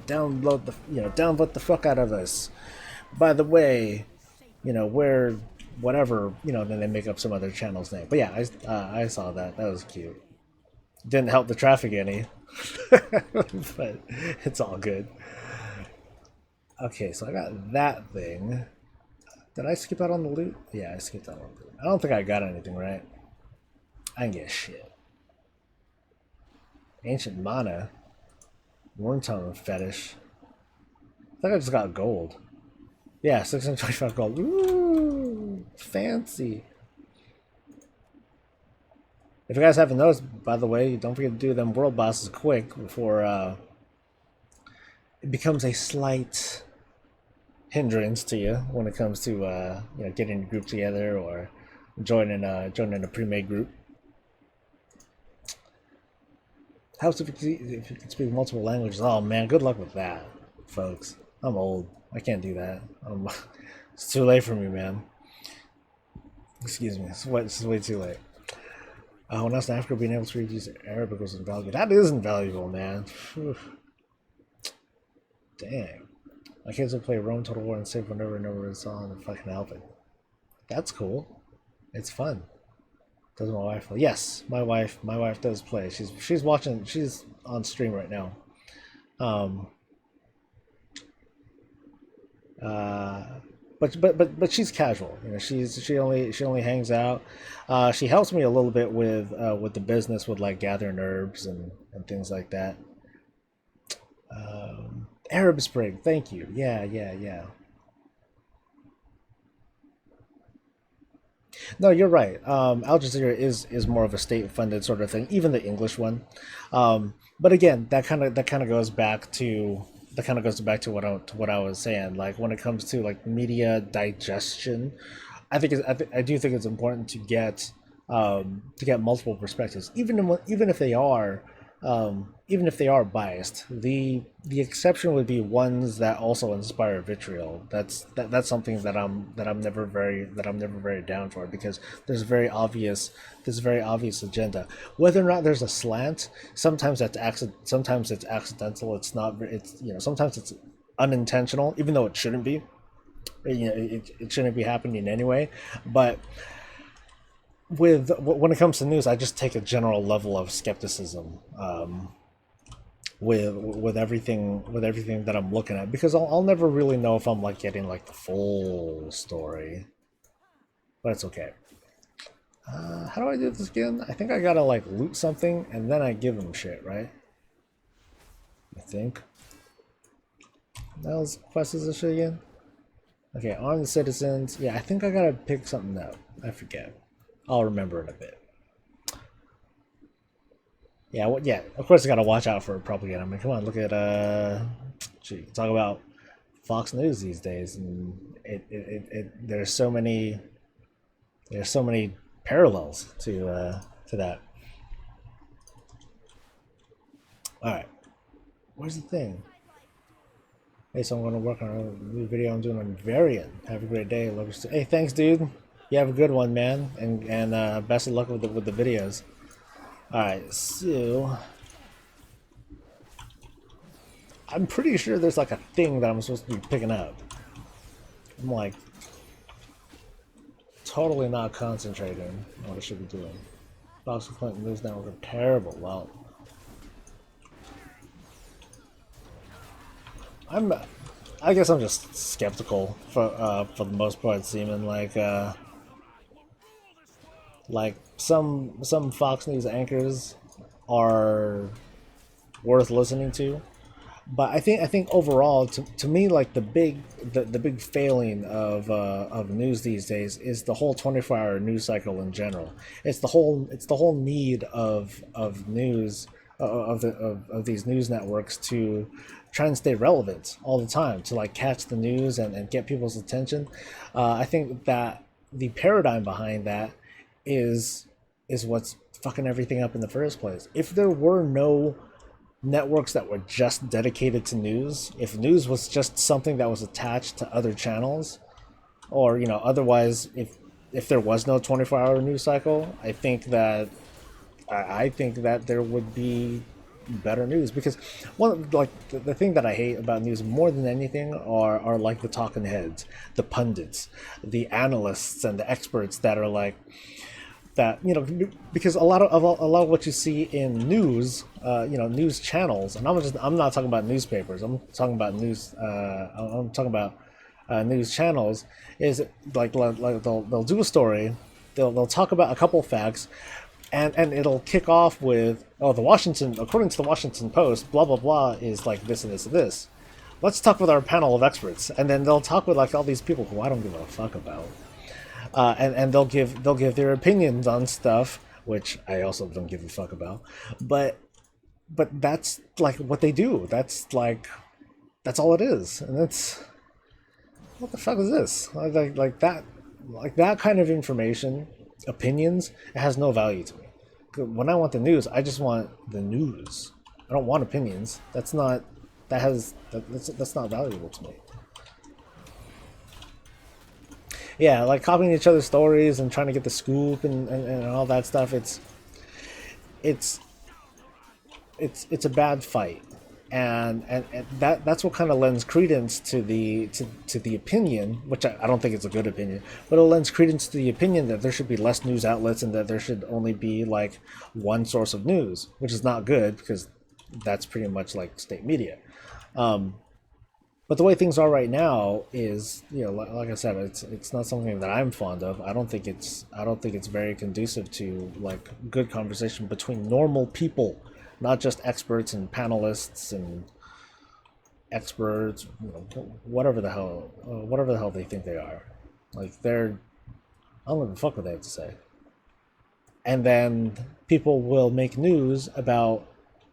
downvote the fuck out of us. By the way, we're whatever, then they make up some other channel's name. But yeah, I saw that. That was cute. Didn't help the traffic any, but it's all good. Okay, so I got that thing. Did I skip out on the loot? Yeah, I skipped out on the loot. I don't think I got anything, right? I didn't get shit. Ancient mana. Wormtongue fetish. I think I just got gold. Yeah, 625 gold. Ooh, fancy. If you guys haven't noticed, by the way, don't forget to do them world bosses quick before it becomes a slight hindrance to you when it comes to getting a group together or joining a pre-made group. Helps if you can speak multiple languages. Oh man, good luck with that, folks. I'm old. I can't do that. It's too late for me, man. Excuse me. It's way too late. When I was in Africa, being able to read use Arabic was invaluable. That is invaluable, man. Whew. Dang. My kids will play Rome Total War and save whenever it's on if I can help it. That's cool. It's fun. Does my wife play? Yes, my wife does play. She's watching. She's on stream right now. But she's casual. She only hangs out. She helps me a little bit with the business, with like gathering herbs and things like that. Arab Spring, thank you. Yeah. No, you're right. Al Jazeera is more of a state-funded sort of thing, even the English one. But again, that kind of goes back to what I was saying. Like when it comes to like media digestion, I do think it's important to get multiple perspectives, even if they are biased. The exception would be ones that also inspire vitriol. That's something that I'm never very down for, because there's a very obvious agenda. Whether or not there's a slant, sometimes sometimes it's accidental. It's not. It's sometimes it's unintentional, even though it shouldn't be. It shouldn't be happening anyway. But when it comes to news, I just take a general level of skepticism with everything that I'm looking at, because I'll never really know if I'm like getting like the full story. But it's okay. How do I do this again? I think I gotta like loot something and then I give them shit, right? I think. That was quest is this shit again? Okay, arm the citizens. Yeah, I think I gotta pick something up. I forget. I'll remember in a bit. Yeah, yeah. Of course, I gotta watch out for propaganda. I mean, come on, look at talk about Fox News these days, and there's so many parallels to that. All right, where's the thing? Hey, so I'm gonna work on a new video I'm doing on variant. Have a great day. Love you. Hey, thanks, dude. You have a good one, man, and best of luck with the videos. All right, so I'm pretty sure there's like a thing that I'm supposed to be picking up. I'm like totally not concentrating on what I should be doing. Fox and Clinton News Network are terrible. Well, I guess I'm just skeptical for the most part, Seaman. Like some Fox News anchors are worth listening to, but I think overall, to me, like the big failing of news these days is the whole 24-hour news cycle in general. It's the whole need of news of these news networks to try and stay relevant all the time, to like catch the news and get people's attention. I think that the paradigm behind that is what's fucking everything up in the first place. If there were no networks that were just dedicated to news, if news was just something that was attached to other channels, or otherwise, if there was no 24-hour news cycle, I think that there would be better news. Because one, like the thing that I hate about news more than anything are like the talking heads, the pundits, the analysts, and the experts that are like that. Because a lot of what you see in news, news channels, and I'm not talking about newspapers, I'm talking about news channels, is like they'll do a story, they'll talk about a couple facts, and it'll kick off with, oh, according to the Washington Post, blah blah blah is like this and this and this. Let's talk with our panel of experts, and then they'll talk with like all these people who I don't give a fuck about, and they'll give their opinions on stuff which I also don't give a fuck about, but that's like what they do. That's all it is, and that's what the fuck is this? Like that kind of information, opinions, it has no value to me. When I want the news, I just want the news. I don't want opinions. That's not valuable to me. Yeah, like copying each other's stories and trying to get the scoop and all that stuff. It's it's a bad fight, and that's what kind of lends credence to the opinion, which I don't think it's a good opinion, but it lends credence to the opinion that there should be less news outlets and that there should only be like one source of news, which is not good because that's pretty much like state media. But the way things are right now is, like I said, it's not something that I'm fond of. I don't think it's very conducive to like good conversation between normal people, not just experts and panelists and experts, whatever the hell they think they are. Like I don't give a fuck what they have to say. And then people will make news about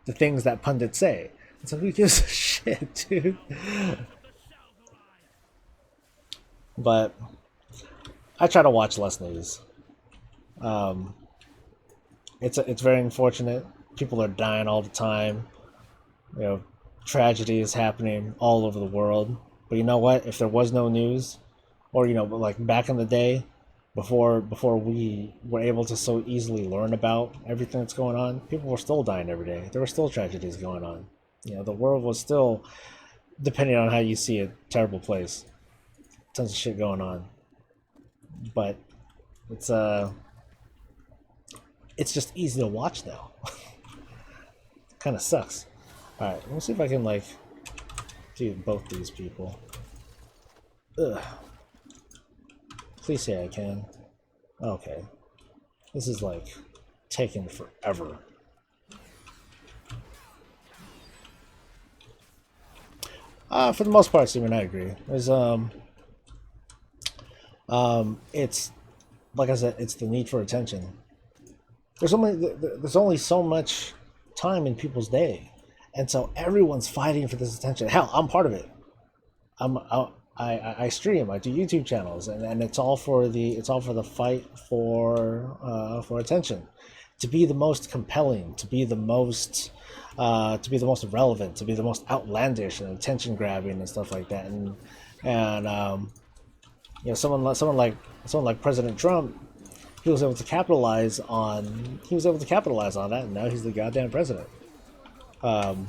the things that pundits say. So who gives a shit, dude? But I try to watch less news. Um, it's very unfortunate. People are dying all the time. You know, tragedy is happening all over the world. But you know what? If there was no news, or like back in the day, before we were able to so easily learn about everything that's going on, people were still dying every day. There were still tragedies going on. The world was still, depending on how you see it, terrible place. Tons of shit going on. But it's it's just easy to watch now. Kind of sucks. All right, let me see if I can like do both these people. Ugh. Please say I can. Okay. This is like taking forever. For the most part, Steven, I agree. It's like I said, it's the need for attention. There's only so much time in people's day, and so everyone's fighting for this attention. Hell, I'm part of it. I stream. I do YouTube channels, and it's all for the fight for attention, to be the most compelling, to be the most relevant, to be the most outlandish and attention grabbing and stuff like that. And someone like President Trump, he was able to capitalize on that, and now he's the goddamn president. Um,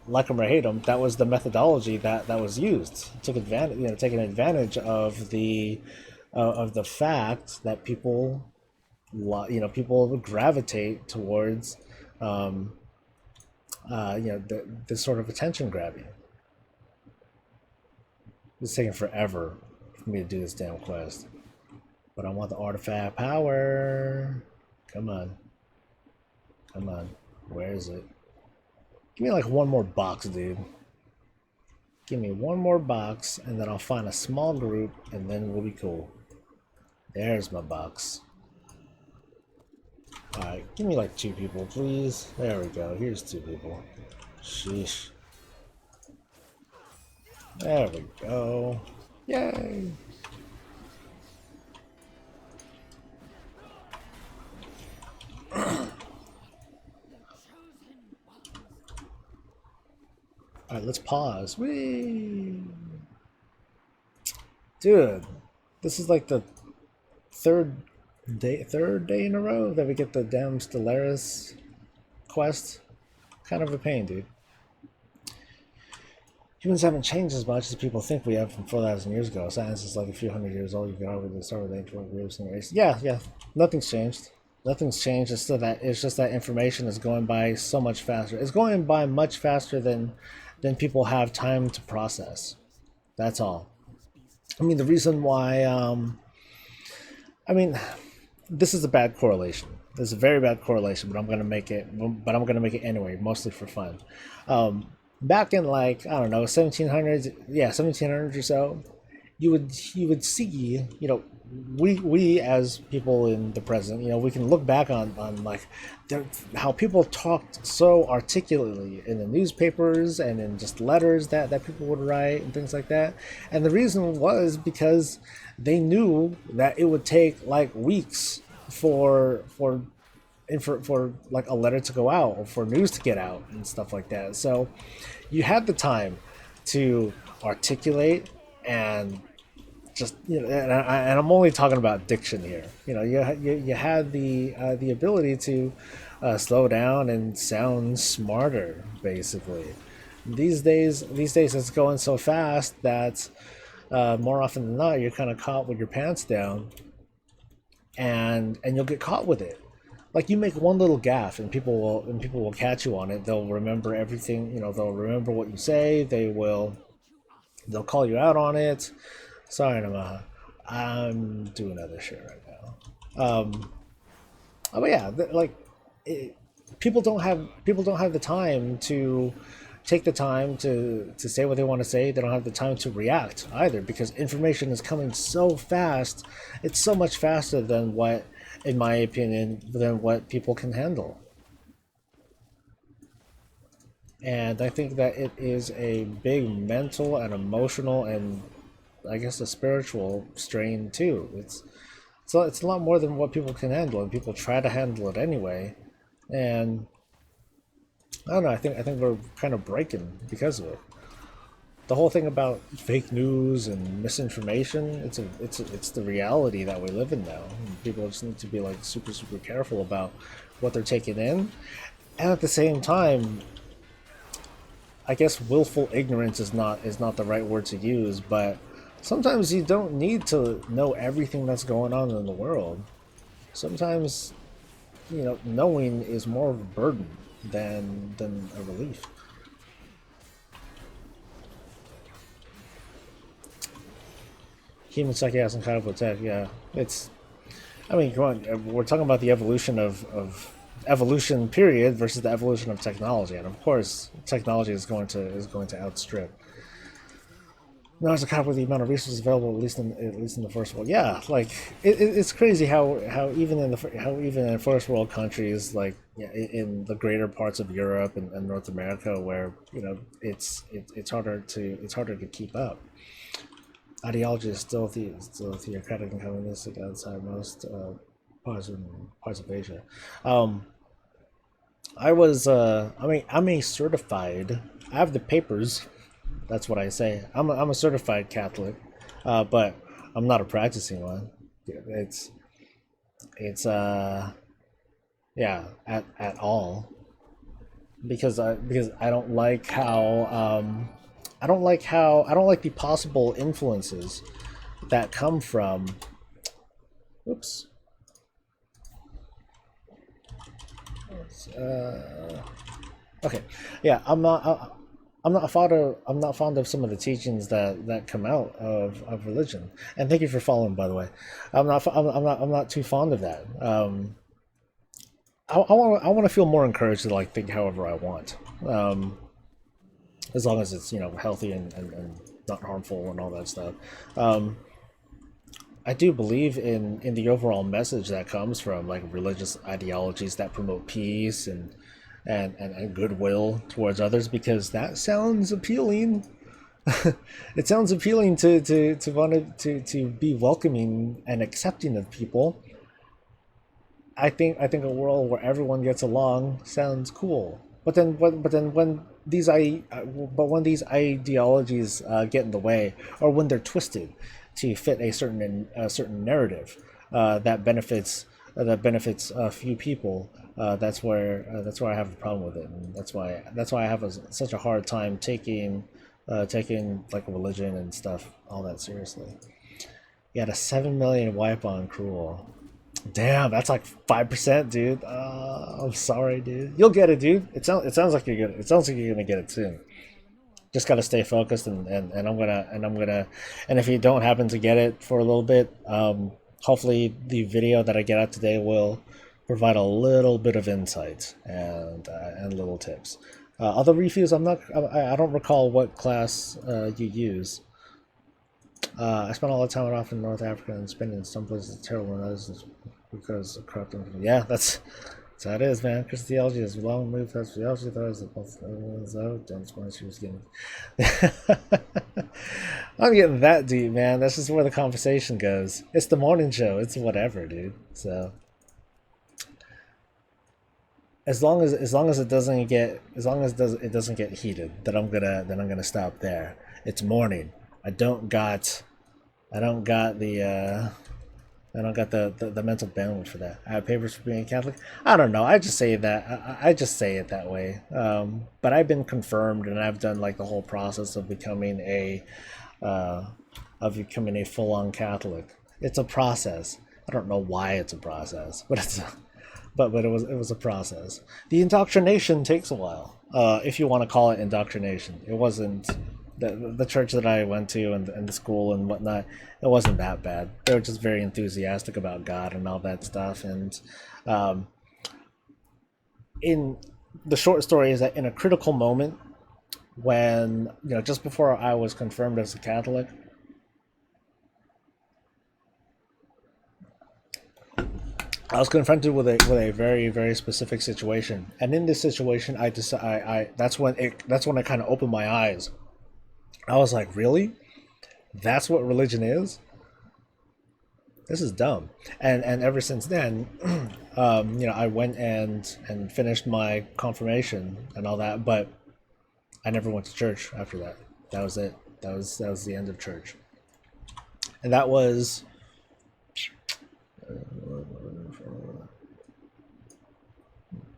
like him or hate him, that was the methodology that was used. Taking advantage of the fact that people gravitate towards, this sort of attention grabbing. It's taking forever for me to do this damn quest. But I want the artifact power. Come on. Come on. Where is it? Give me like one more box, dude. Give me one more box, and then I'll find a small group, and then we'll be cool. There's my box. Alright, give me like 2 people, please. There we go. Here's 2 people. Sheesh. There we go. Yay! Alright, let's pause. Whee! Dude, this is like the third day in a row that we get the damn Stellaris quest. Kind of a pain, dude. Humans haven't changed as much as people think we have from 4,000 years ago. Science is like a few hundred years old. You can already start with ancient groups and race. Yeah. Nothing's changed. Nothing's changed. It's just that information is going by so much faster. It's going by much faster than people have time to process. That's all. I mean, the reason why. I mean, this is a bad correlation. This is a very bad correlation, but I'm gonna make it. But I'm gonna make it anyway, mostly for fun. Back in like, I don't know, 1700s, 1700s or so, you would see, we as people in the present, we can look back on like how people talked so articulately in the newspapers and in just letters that people would write and things like that. And the reason was because they knew that it would take like weeks for like a letter to go out or for news to get out and stuff like that. So you had the time to articulate and just, and I'm only talking about diction here. You had the ability to slow down and sound smarter, basically. These days it's going so fast that more often than not you're kind of caught with your pants down, and you'll get caught with it. Like, you make one little gaffe and people will catch you on it. They'll remember everything. They'll remember what you say. They'll call you out on it. Sorry, Namaha, I'm doing other shit right now. But yeah, people don't have the time to take the time to say what they want to say. They don't have the time to react either, because information is coming so fast. It's so much faster than what, in my opinion, than what people can handle. And I think that it is a big mental and emotional and, I guess, a spiritual strain too. It's a lot more than what people can handle, and people try to handle it anyway. And I don't know. I think we're kind of breaking because of it. The whole thing about fake news and misinformation, it's the reality that we live in now. People just need to be like super careful about what they're taking in, and at the same time, I guess willful ignorance is not the right word to use, but sometimes you don't need to know everything that's going on in the world. Sometimes, knowing is more of a burden than a relief. Human psychiatry and kind of tech, yeah. I mean, come on, we're talking about the evolution of evolution period versus the evolution of technology, and of course, technology is going to outstrip. Now, it's a cop with the amount of resources available, at least in the first world. Yeah, like it's crazy how even in first world countries, like, in the greater parts of Europe and North America, where it's harder to keep up. Ideology is still theocratic and communistic outside most parts of Asia. I'm a certified. I have the papers. That's what I say. I'm a certified Catholic, but I'm not a practicing one. It's at all, because I don't like how I don't like the possible influences that come from. Oops. Okay. Yeah, I'm not. I'm not fond of some of the teachings that come out of religion. And thank you for following, by the way. I'm not too fond of that. I want to feel more encouraged to like think however I want, um, as long as it's healthy and not harmful and all that stuff. Um, I do believe in the overall message that comes from like religious ideologies that promote peace and goodwill towards others because that sounds appealing. It sounds appealing to want to be welcoming and accepting of people. I think a world where everyone gets along sounds cool. But then when these ideologies get in the way, or when they're twisted to fit a certain narrative that benefits a few people, that's where I have a problem with it, and that's why I have such a hard time taking like religion and stuff all that seriously. You had a 7 million wipe on Cruel. Damn, that's like 5%, dude. I'm sorry, dude. You'll get it, dude. It sounds like you're gonna. It sounds like you're gonna get it soon. Just gotta stay focused, and I'm gonna, and if you don't happen to get it for a little bit, hopefully the video that I get out today will provide a little bit of insight and little tips. Other reviews, I don't recall what class you use. I spent all the time off in North Africa and spending in some places terrible and others because of corrupt. Yeah, that's how it is, man. Christianity is long moved past theology. That is both out. Don't suppose she was getting. I'm getting that deep, man. That's just where the conversation goes. It's the morning show. It's whatever, dude. So as long as it doesn't get it doesn't get heated, then I'm gonna stop there. It's morning. I don't got I don't got I don't got the mental bandwidth for that. I have papers for being Catholic. I don't know. I just say that. I just say it that way. But I've been confirmed, and I've done like the whole process uh, of becoming a full on Catholic. It's a process. I don't know why it's a process, but it was a process. The indoctrination takes a while, if you want to call it indoctrination. It wasn't the church that I went to and the school and whatnot. It wasn't that bad. They were just very enthusiastic about God and all that stuff. And um, in the short story is that in a critical moment when just before I was confirmed as a Catholic, I was confronted with a very very specific situation, and in this situation, I that's when I kind of opened my eyes. I was like, really? That's what religion is? This is dumb. And ever since then, I went and finished my confirmation and all that, but I never went to church after that. That was it. That was the end of church, and that was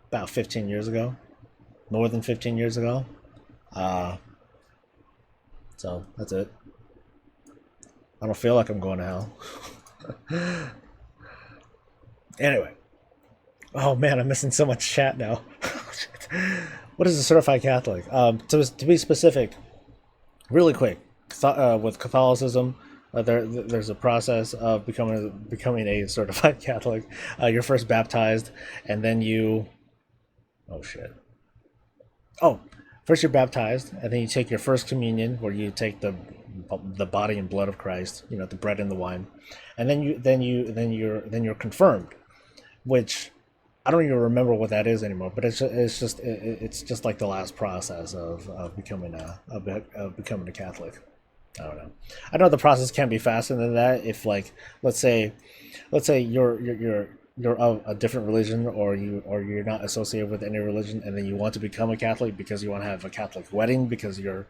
about 15 years ago, more than 15 years ago. Uh, so that's it. I don't feel like I'm going to hell. Anyway, oh man, I'm missing so much chat now. What is a certified Catholic? To be specific, really quick, with Catholicism, there's a process of becoming a certified Catholic. You're first baptized, and then you. Oh shit. Oh, first you're baptized, and then you take your first communion, where you take the body and blood of Christ, the bread and the wine, and then you're confirmed, which I don't even remember what that is anymore. But it's just like the last process of becoming a Catholic. I don't know. I know the process can be faster than that. If like let's say you're of a different religion, or you're not associated with any religion, and then you want to become a Catholic because you want to have a Catholic wedding because your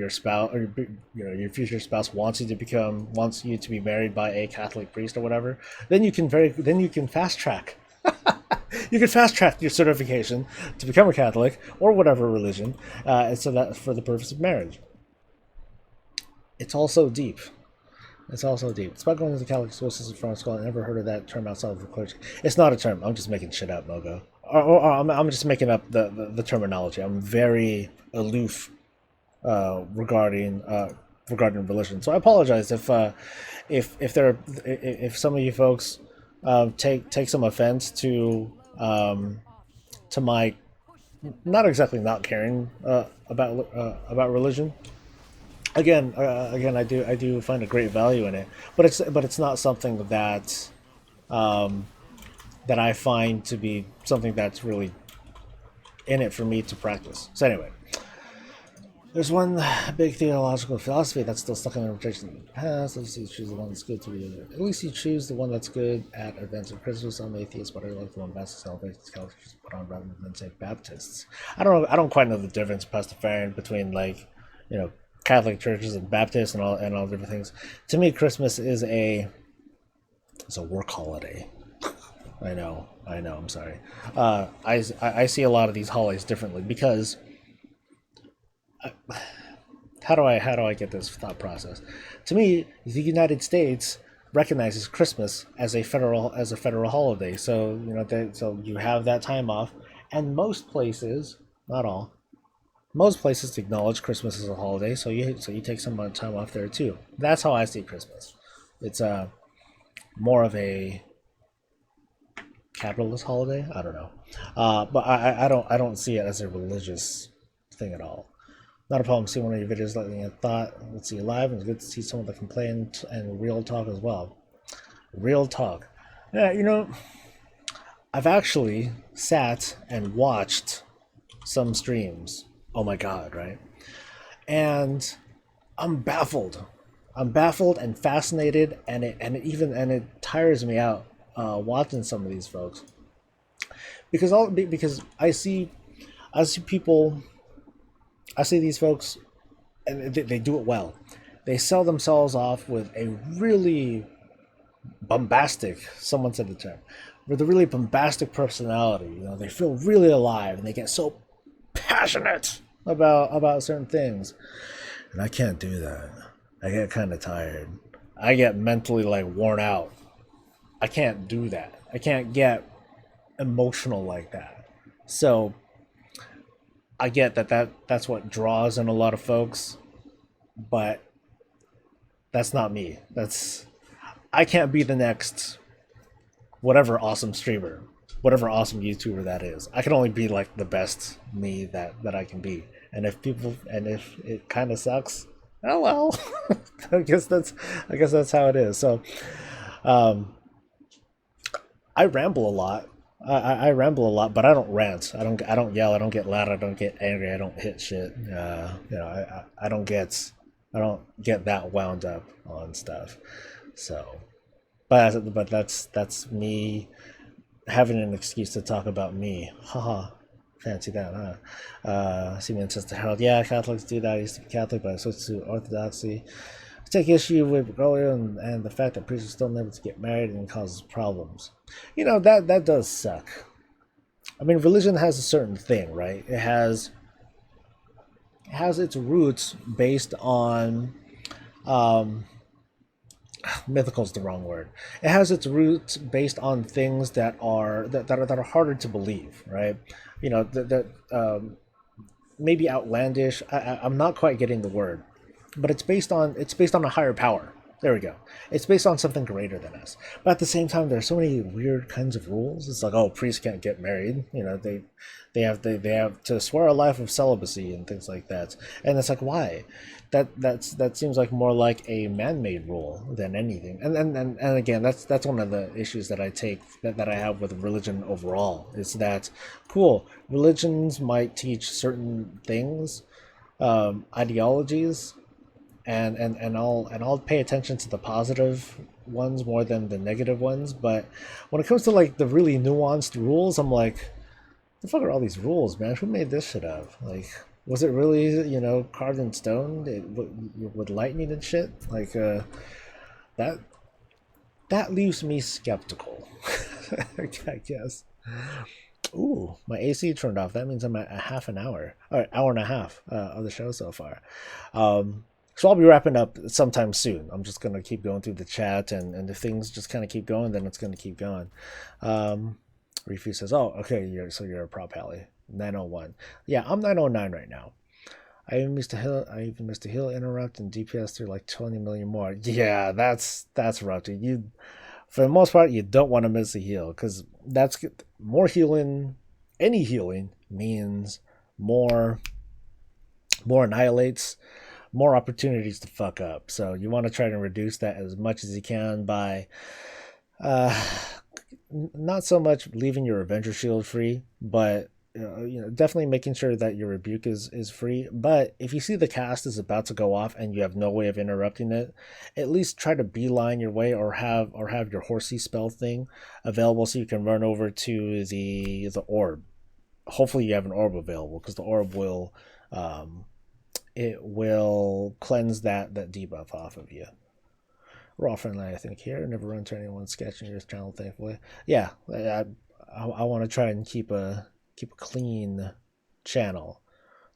spouse, or your future spouse wants you to be married by a Catholic priest or whatever. Then you can fast track. You can fast track your certification to become a Catholic or whatever religion, and so that for the purpose of marriage. It's also deep. It's also deep. It's about going to the Catholic school system from school. I never heard of that term outside of the clergy. It's not a term. I'm just making shit up, Mogo. Or I'm just making up the terminology. I'm very aloof regarding religion. So I apologize if there if some of you folks take some offense to my not exactly not caring about religion. Again, I do find a great value in it, but it's not something that I find to be something that's really in it for me to practice. So anyway, there's one big theological philosophy that's still stuck in the interpretation of the past. At least you choose the one that's good to be. At least you choose the one that's good at advancing Christmas. Some atheists, but I like the one Baptists celebrate Catholics put on rather than say Baptists. I don't know. I don't quite know the difference, Pastafarian, between like, you know, Catholic churches and Baptists and all different things. To me, Christmas is a work holiday. I know. I'm sorry. I see a lot of these holidays differently because how do I get this thought process? To me, the United States recognizes Christmas as a federal holiday. So so you have that time off, and most places, not all, most places acknowledge Christmas as a holiday. So you take some time off there too. That's how I see Christmas. It's more of a capitalist holiday. I don't know, but I don't see it as a religious thing at all. Not a problem seeing one of your videos, let me thought. Let's see you live, and it's good to see some of the complaint and real talk as well. Real talk. Yeah, I've actually sat and watched some streams. Oh my god, right? And I'm baffled. I'm baffled and fascinated, and it tires me out watching some of these folks because I see people. I see these folks, and they do it well. They sell themselves off with a really bombastic, someone said the term, with a really bombastic personality. They feel really alive, and they get so passionate about certain things. And I can't do that. I get kind of tired. I get mentally like worn out. I can't do that. I can't get emotional like that. So I get that's what draws in a lot of folks, but that's not me. I can't be the next whatever awesome streamer, whatever awesome YouTuber that is. I can only be like the best me that I can be. And if it kind of sucks, oh well. I guess that's how it is. So um, I ramble a lot. I ramble a lot, but I don't rant. I don't yell. I don't get loud. I don't get angry. I don't hit shit. I don't get that wound up on stuff. So, but that's me having an excuse to talk about me. Haha. Fancy that, huh? Seaman says to Harold, yeah, Catholics do that. I used to be Catholic, but I switched to Orthodoxy. I take issue with Bergoglio and the fact that priests are still never to get married and causes problems. That does suck. I mean, religion has a certain thing, right? It has its roots based on um, mythical is the wrong word. It has its roots based on things that are harder to believe, right? That maybe outlandish. I'm not quite getting the word, but it's based on a higher power. There we go. It's based on something greater than us. But at the same time, there's so many weird kinds of rules. It's like, oh, priests can't get married. They have to swear a life of celibacy and things like that. And it's like, why? That seems like more like a man-made rule than anything. And again, that's one of the issues that I have with religion overall. Is that cool? Religions might teach certain things, ideologies, and I'll pay attention to the positive ones more than the negative ones. But when it comes to like the really nuanced rules, I'm like, the fuck are all these rules, man? Who made this shit up? Like, was it really carved in stone with lightning and shit? Like that that leaves me skeptical. I guess. Ooh, my AC turned off. That means I'm at a half an hour, or hour and a half of the show so far. So I'll be wrapping up sometime soon. I'm just gonna keep going through the chat, and if things just kind of keep going, then it's gonna keep going. Refu says, "Oh, okay, you're a prop pally, 901. Yeah, I'm 909 right now. I even missed a heal interrupt and DPS through like 20 million more. Yeah, that's rough, dude. You, for the most part, you don't want to miss a heal because that's more healing. Any healing means more more annihilates, more opportunities to fuck up. So you want to try to reduce that as much as you can by uh, not so much leaving your Avenger Shield free, but definitely making sure that your rebuke is free. But if you see the cast is about to go off and you have no way of interrupting it, at least try to beeline your way or have your horsey spell thing available so you can run over to the orb. Hopefully you have an orb available because the orb will it will cleanse that debuff off of you. We're all friendly, I think. Here, never run to anyone sketching your channel. Thankfully, yeah. I want to try and keep a clean channel.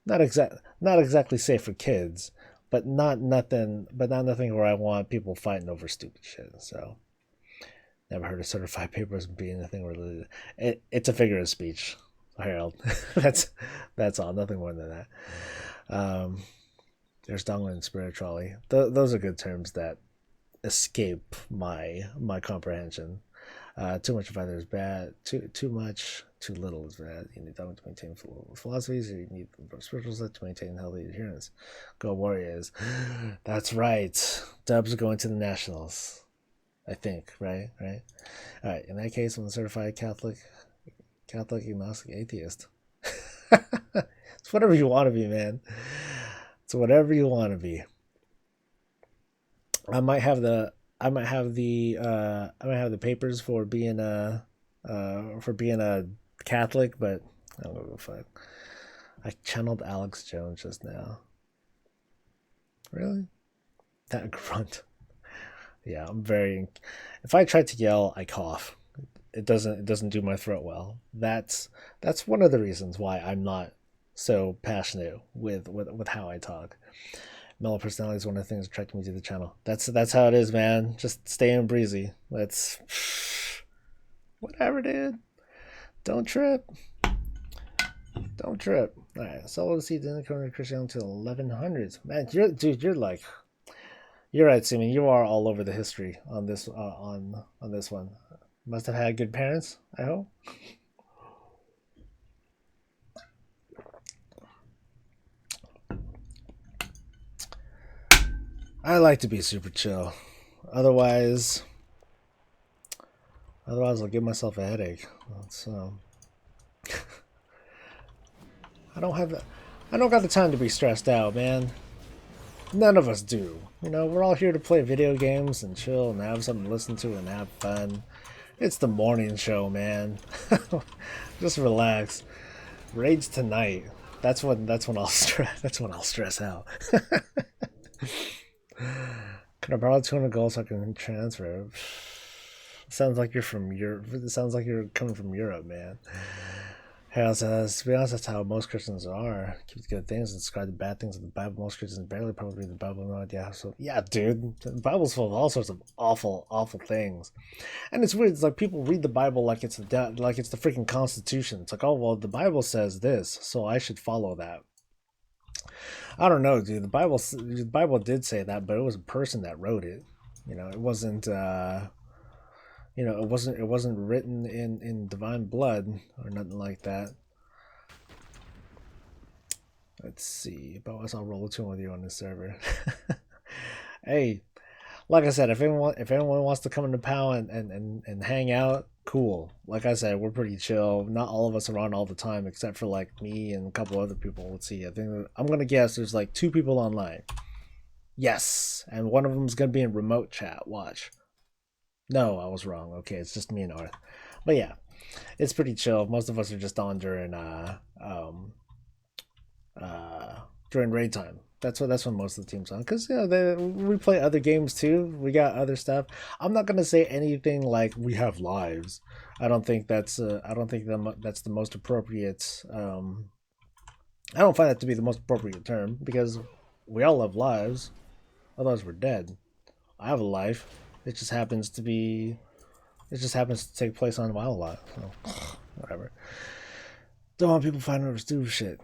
Not exactly safe for kids, but not nothing where I want people fighting over stupid shit. So never heard of certified papers being anything related. It's a figure of speech, Harold. that's all. Nothing more than that. There's Donglin and Spirit Trolley. Those are good terms that escape my comprehension. Too much of either is bad. Too much, too little is bad. You need to maintain philosophies, or you need spiritual set to maintain healthy adherence. Go Warriors. That's right. Dubs are going to the Nationals. I think, right? All right. In that case, I'm a certified Catholic, agnostic, atheist. It's whatever you want to be, man. It's whatever you want to be. I might have the papers for being a Catholic, but I don't give a fuck. I channeled Alex Jones just now. Really? That grunt. Yeah, I'm very. If I try to yell, I cough. It doesn't do my throat well. That's one of the reasons why I'm not so passionate with how I talk. Mellow personality is one of the things that attracted me to the channel. That's how it is, man. Just staying breezy. Let's whatever, dude. Don't trip. Don't trip. All right, solo see didn't come to Christianity until 1100s. Man, you're right, Simon. You are all over the history on this on this one. Must have had good parents, I hope. I like to be super chill. Otherwise I'll give myself a headache. I don't got the time to be stressed out, man. None of us do. We're all here to play video games and chill and have something to listen to and have fun. It's the morning show, man. Just relax. Rage tonight. That's when I'll stress. That's when I'll stress out. Can I borrow 200 gold so I can transfer? Sounds like you're from Europe. It sounds like you're coming from Europe, man. Harold says, to be honest, that's how most Christians are. Keep the good things and describe the bad things of the Bible. Most Christians barely probably read the Bible. No idea. So, yeah, dude. The Bible's full of all sorts of awful, awful things. And it's weird. It's like people read the Bible like it's the freaking Constitution. It's like, oh, well, the Bible says this, so I should follow that. I don't know, dude. The Bible did say that, but it was a person that wrote it. It wasn't. It wasn't written in divine blood or nothing like that. Let's see. But I'll roll a tune with you on this server. Hey, like I said, if anyone wants to come into POW and hang out, cool. Like I said, we're pretty chill. Not all of us are on all the time, except for like me and a couple other people. Let's see. I'm gonna guess there's like 2 people online. Yes, and one of them is gonna be in remote chat. Watch. No, I was wrong. Okay, it's just me and Arth. But yeah, it's pretty chill. Most of us are just on during raid time. That's when most of the team's on, because we play other games too. We got other stuff. I'm not gonna say anything like we have lives. I don't think that's the most appropriate. I don't find that to be the most appropriate term, because we all have lives. Otherwise, we're dead. I have a life. It just happens to take place on WoW a lot. So, whatever. Don't want people finding over stupid shit.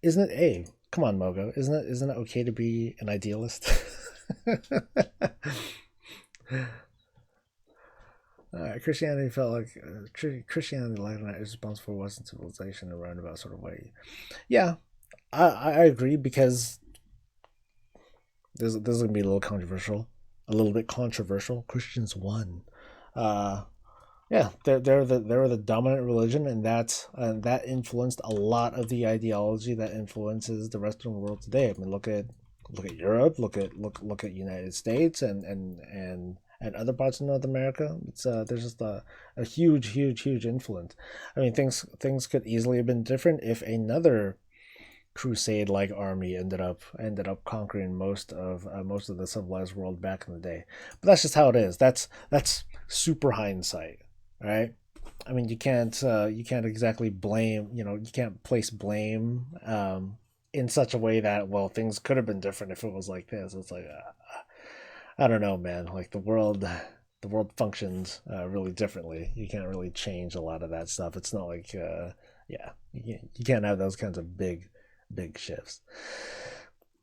isn't it? Hey, come on, Mogo. Isn't it okay to be an idealist? Christianity felt like Christianity, like is responsible for Western civilization in a roundabout sort of way. Yeah, I agree because this is gonna be a little controversial, a little bit controversial. Christians won. Uh, yeah, they're the dominant religion, and that influenced a lot of the ideology that influences the Western world today. I mean, look at Europe, look at United States, and other parts of North America. It's there's just a huge influence. I mean, things could easily have been different if another crusade like army ended up conquering most of the civilized world back in the day. But that's just how it is. That's super hindsight, right? I mean, you can't exactly blame, you can't place blame in such a way that, well, things could have been different if it was like this. It's like I don't know, man. Like the world functions really differently. You can't really change a lot of that stuff. It's not like yeah, you can't have those kinds of big shifts.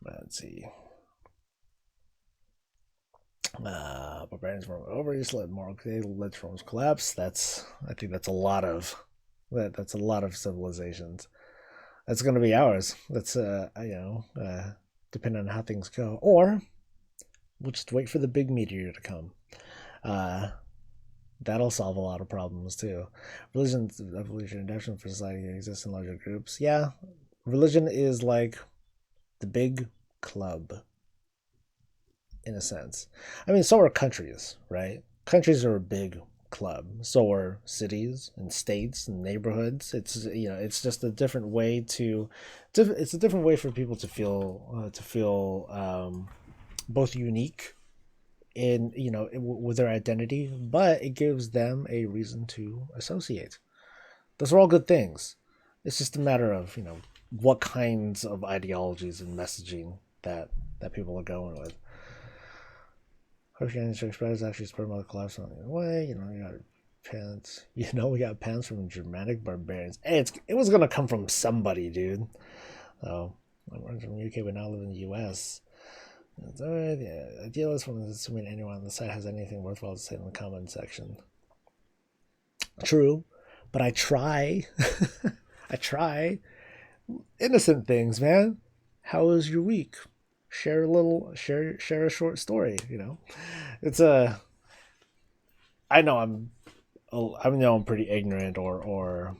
Let's see. Barbarians were overeased, led moral led to Rome's collapse. I think that's a lot of that's a lot of civilizations. That's going to be ours. That's depending on how things go, or we'll just wait for the big meteor to come. Uh, that'll solve a lot of problems too. Religion's evolution and adaptation for society exists in larger groups. Yeah, religion is like the big club in a sense. I mean, so are countries, right? Countries are a big club. So are cities and states and neighborhoods. It's just a different way it's a different way for people to feel both unique in with their identity, but it gives them a reason to associate. Those are all good things. It's just a matter of what kinds of ideologies and messaging that people are going with. Christianity express actually spread by the collapse on the way. You got pants. We got pants from Germanic barbarians. Hey, it was gonna come from somebody, dude. So I'm from the UK, but now live in the US. The idealist one is assuming anyone on the site has anything worthwhile to say in the comment section. True, but I try. I try. Innocent things, man. How was your week? Share a short story. It's a. I know I'm pretty ignorant or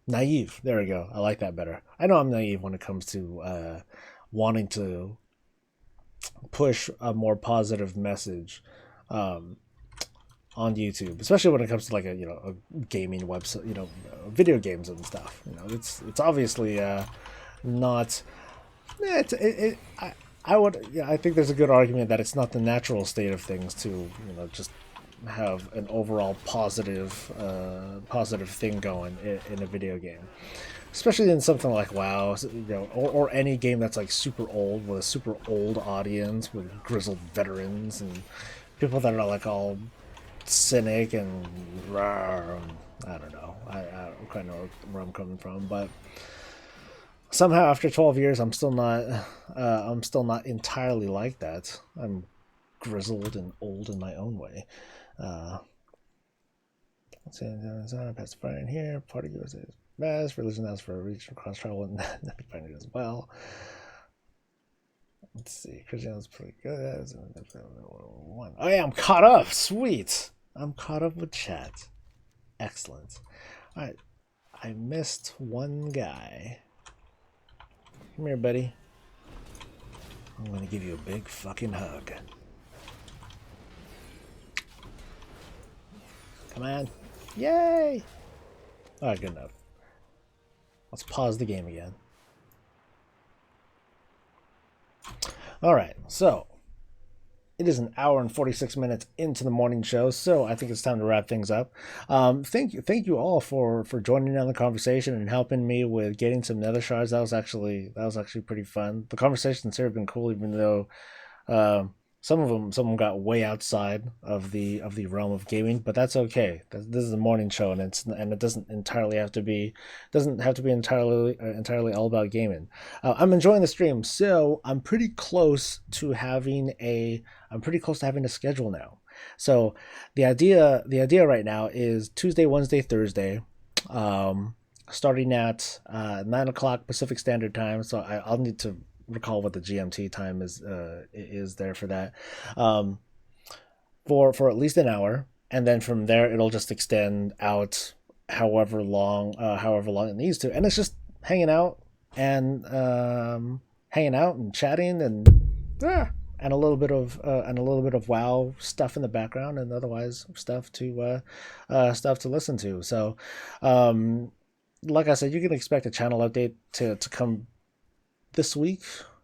naive. There we go. I like that better. I know I'm naive when it comes to wanting to push a more positive message on YouTube, especially when it comes to like a gaming website, video games and stuff. It's obviously not. I think there's a good argument that it's not the natural state of things to just have an overall positive thing going in a video game, especially in something like WoW, or any game that's like super old with a super old audience with grizzled veterans and people that are like all cynic and rawr, I don't know. I kind of know where I'm coming from, but somehow after 12 years, I'm still not entirely like that. I'm grizzled and old in my own way. Past fire in here. Party goes is best. Religion asks for a reach across travel and that be finding as well. Let's see. Christianity is pretty good. Oh yeah, I'm caught up. Sweet. I'm caught up with chat. Excellent. All right. I missed one guy. Come here, buddy. I'm gonna give you a big fucking hug. Come on. Yay! Alright, good enough. Let's pause the game again. Alright, so it is an hour and 46 minutes into the morning show, so I think it's time to wrap things up. Thank you all for joining in on the conversation and helping me with getting some nether shards. That was actually pretty fun. The conversations here have been cool, even though some of them got way outside of the realm of gaming, but that's okay. This is a morning show, and it doesn't have to be entirely all about gaming. I'm enjoying the stream, so I'm pretty close to having a schedule now. So the idea right now is Tuesday, Wednesday, Thursday, starting at 9 o'clock Pacific Standard Time. So I'll need to recall what the GMT time is there for that, um, for at least an hour, and then from there it'll just extend out however long it needs to, and it's just and hanging out and chatting and a little bit of WoW stuff in the background, and otherwise stuff to listen to. So, um, like I said, you can expect a channel update to come this week.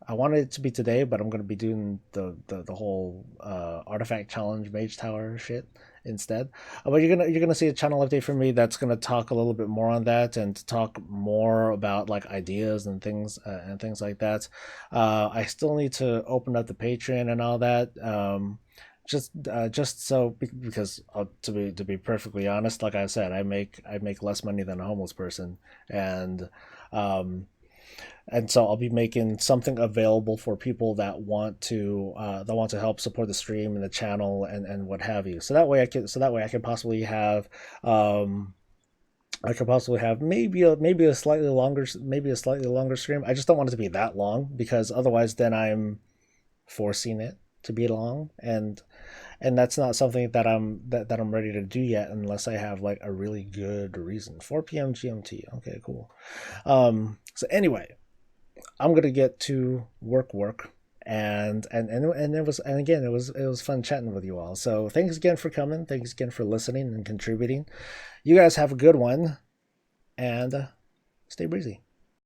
I wanted it to be today, but I'm going to be doing the whole artifact challenge mage tower shit instead. But you're gonna see a channel update from me that's going to talk a little bit more on that, and to talk more about like ideas and things like that. I still need to open up the Patreon and all that. Just so because to be perfectly honest, like I said, I make less money than a homeless person, and um, so I'll be making something available for people that want to help support the stream and the channel and what have you. So that way I can possibly have um, maybe a slightly longer stream. I just don't want it to be that long, because otherwise then I'm forcing it to be long, and that's not something that I'm ready to do yet, unless I have like a really good reason. 4 p.m. GMT. Okay, cool. So anyway, I'm gonna get to work, and it was fun chatting with you all. So thanks again for coming. Thanks again for listening and contributing. You guys have a good one, and stay breezy.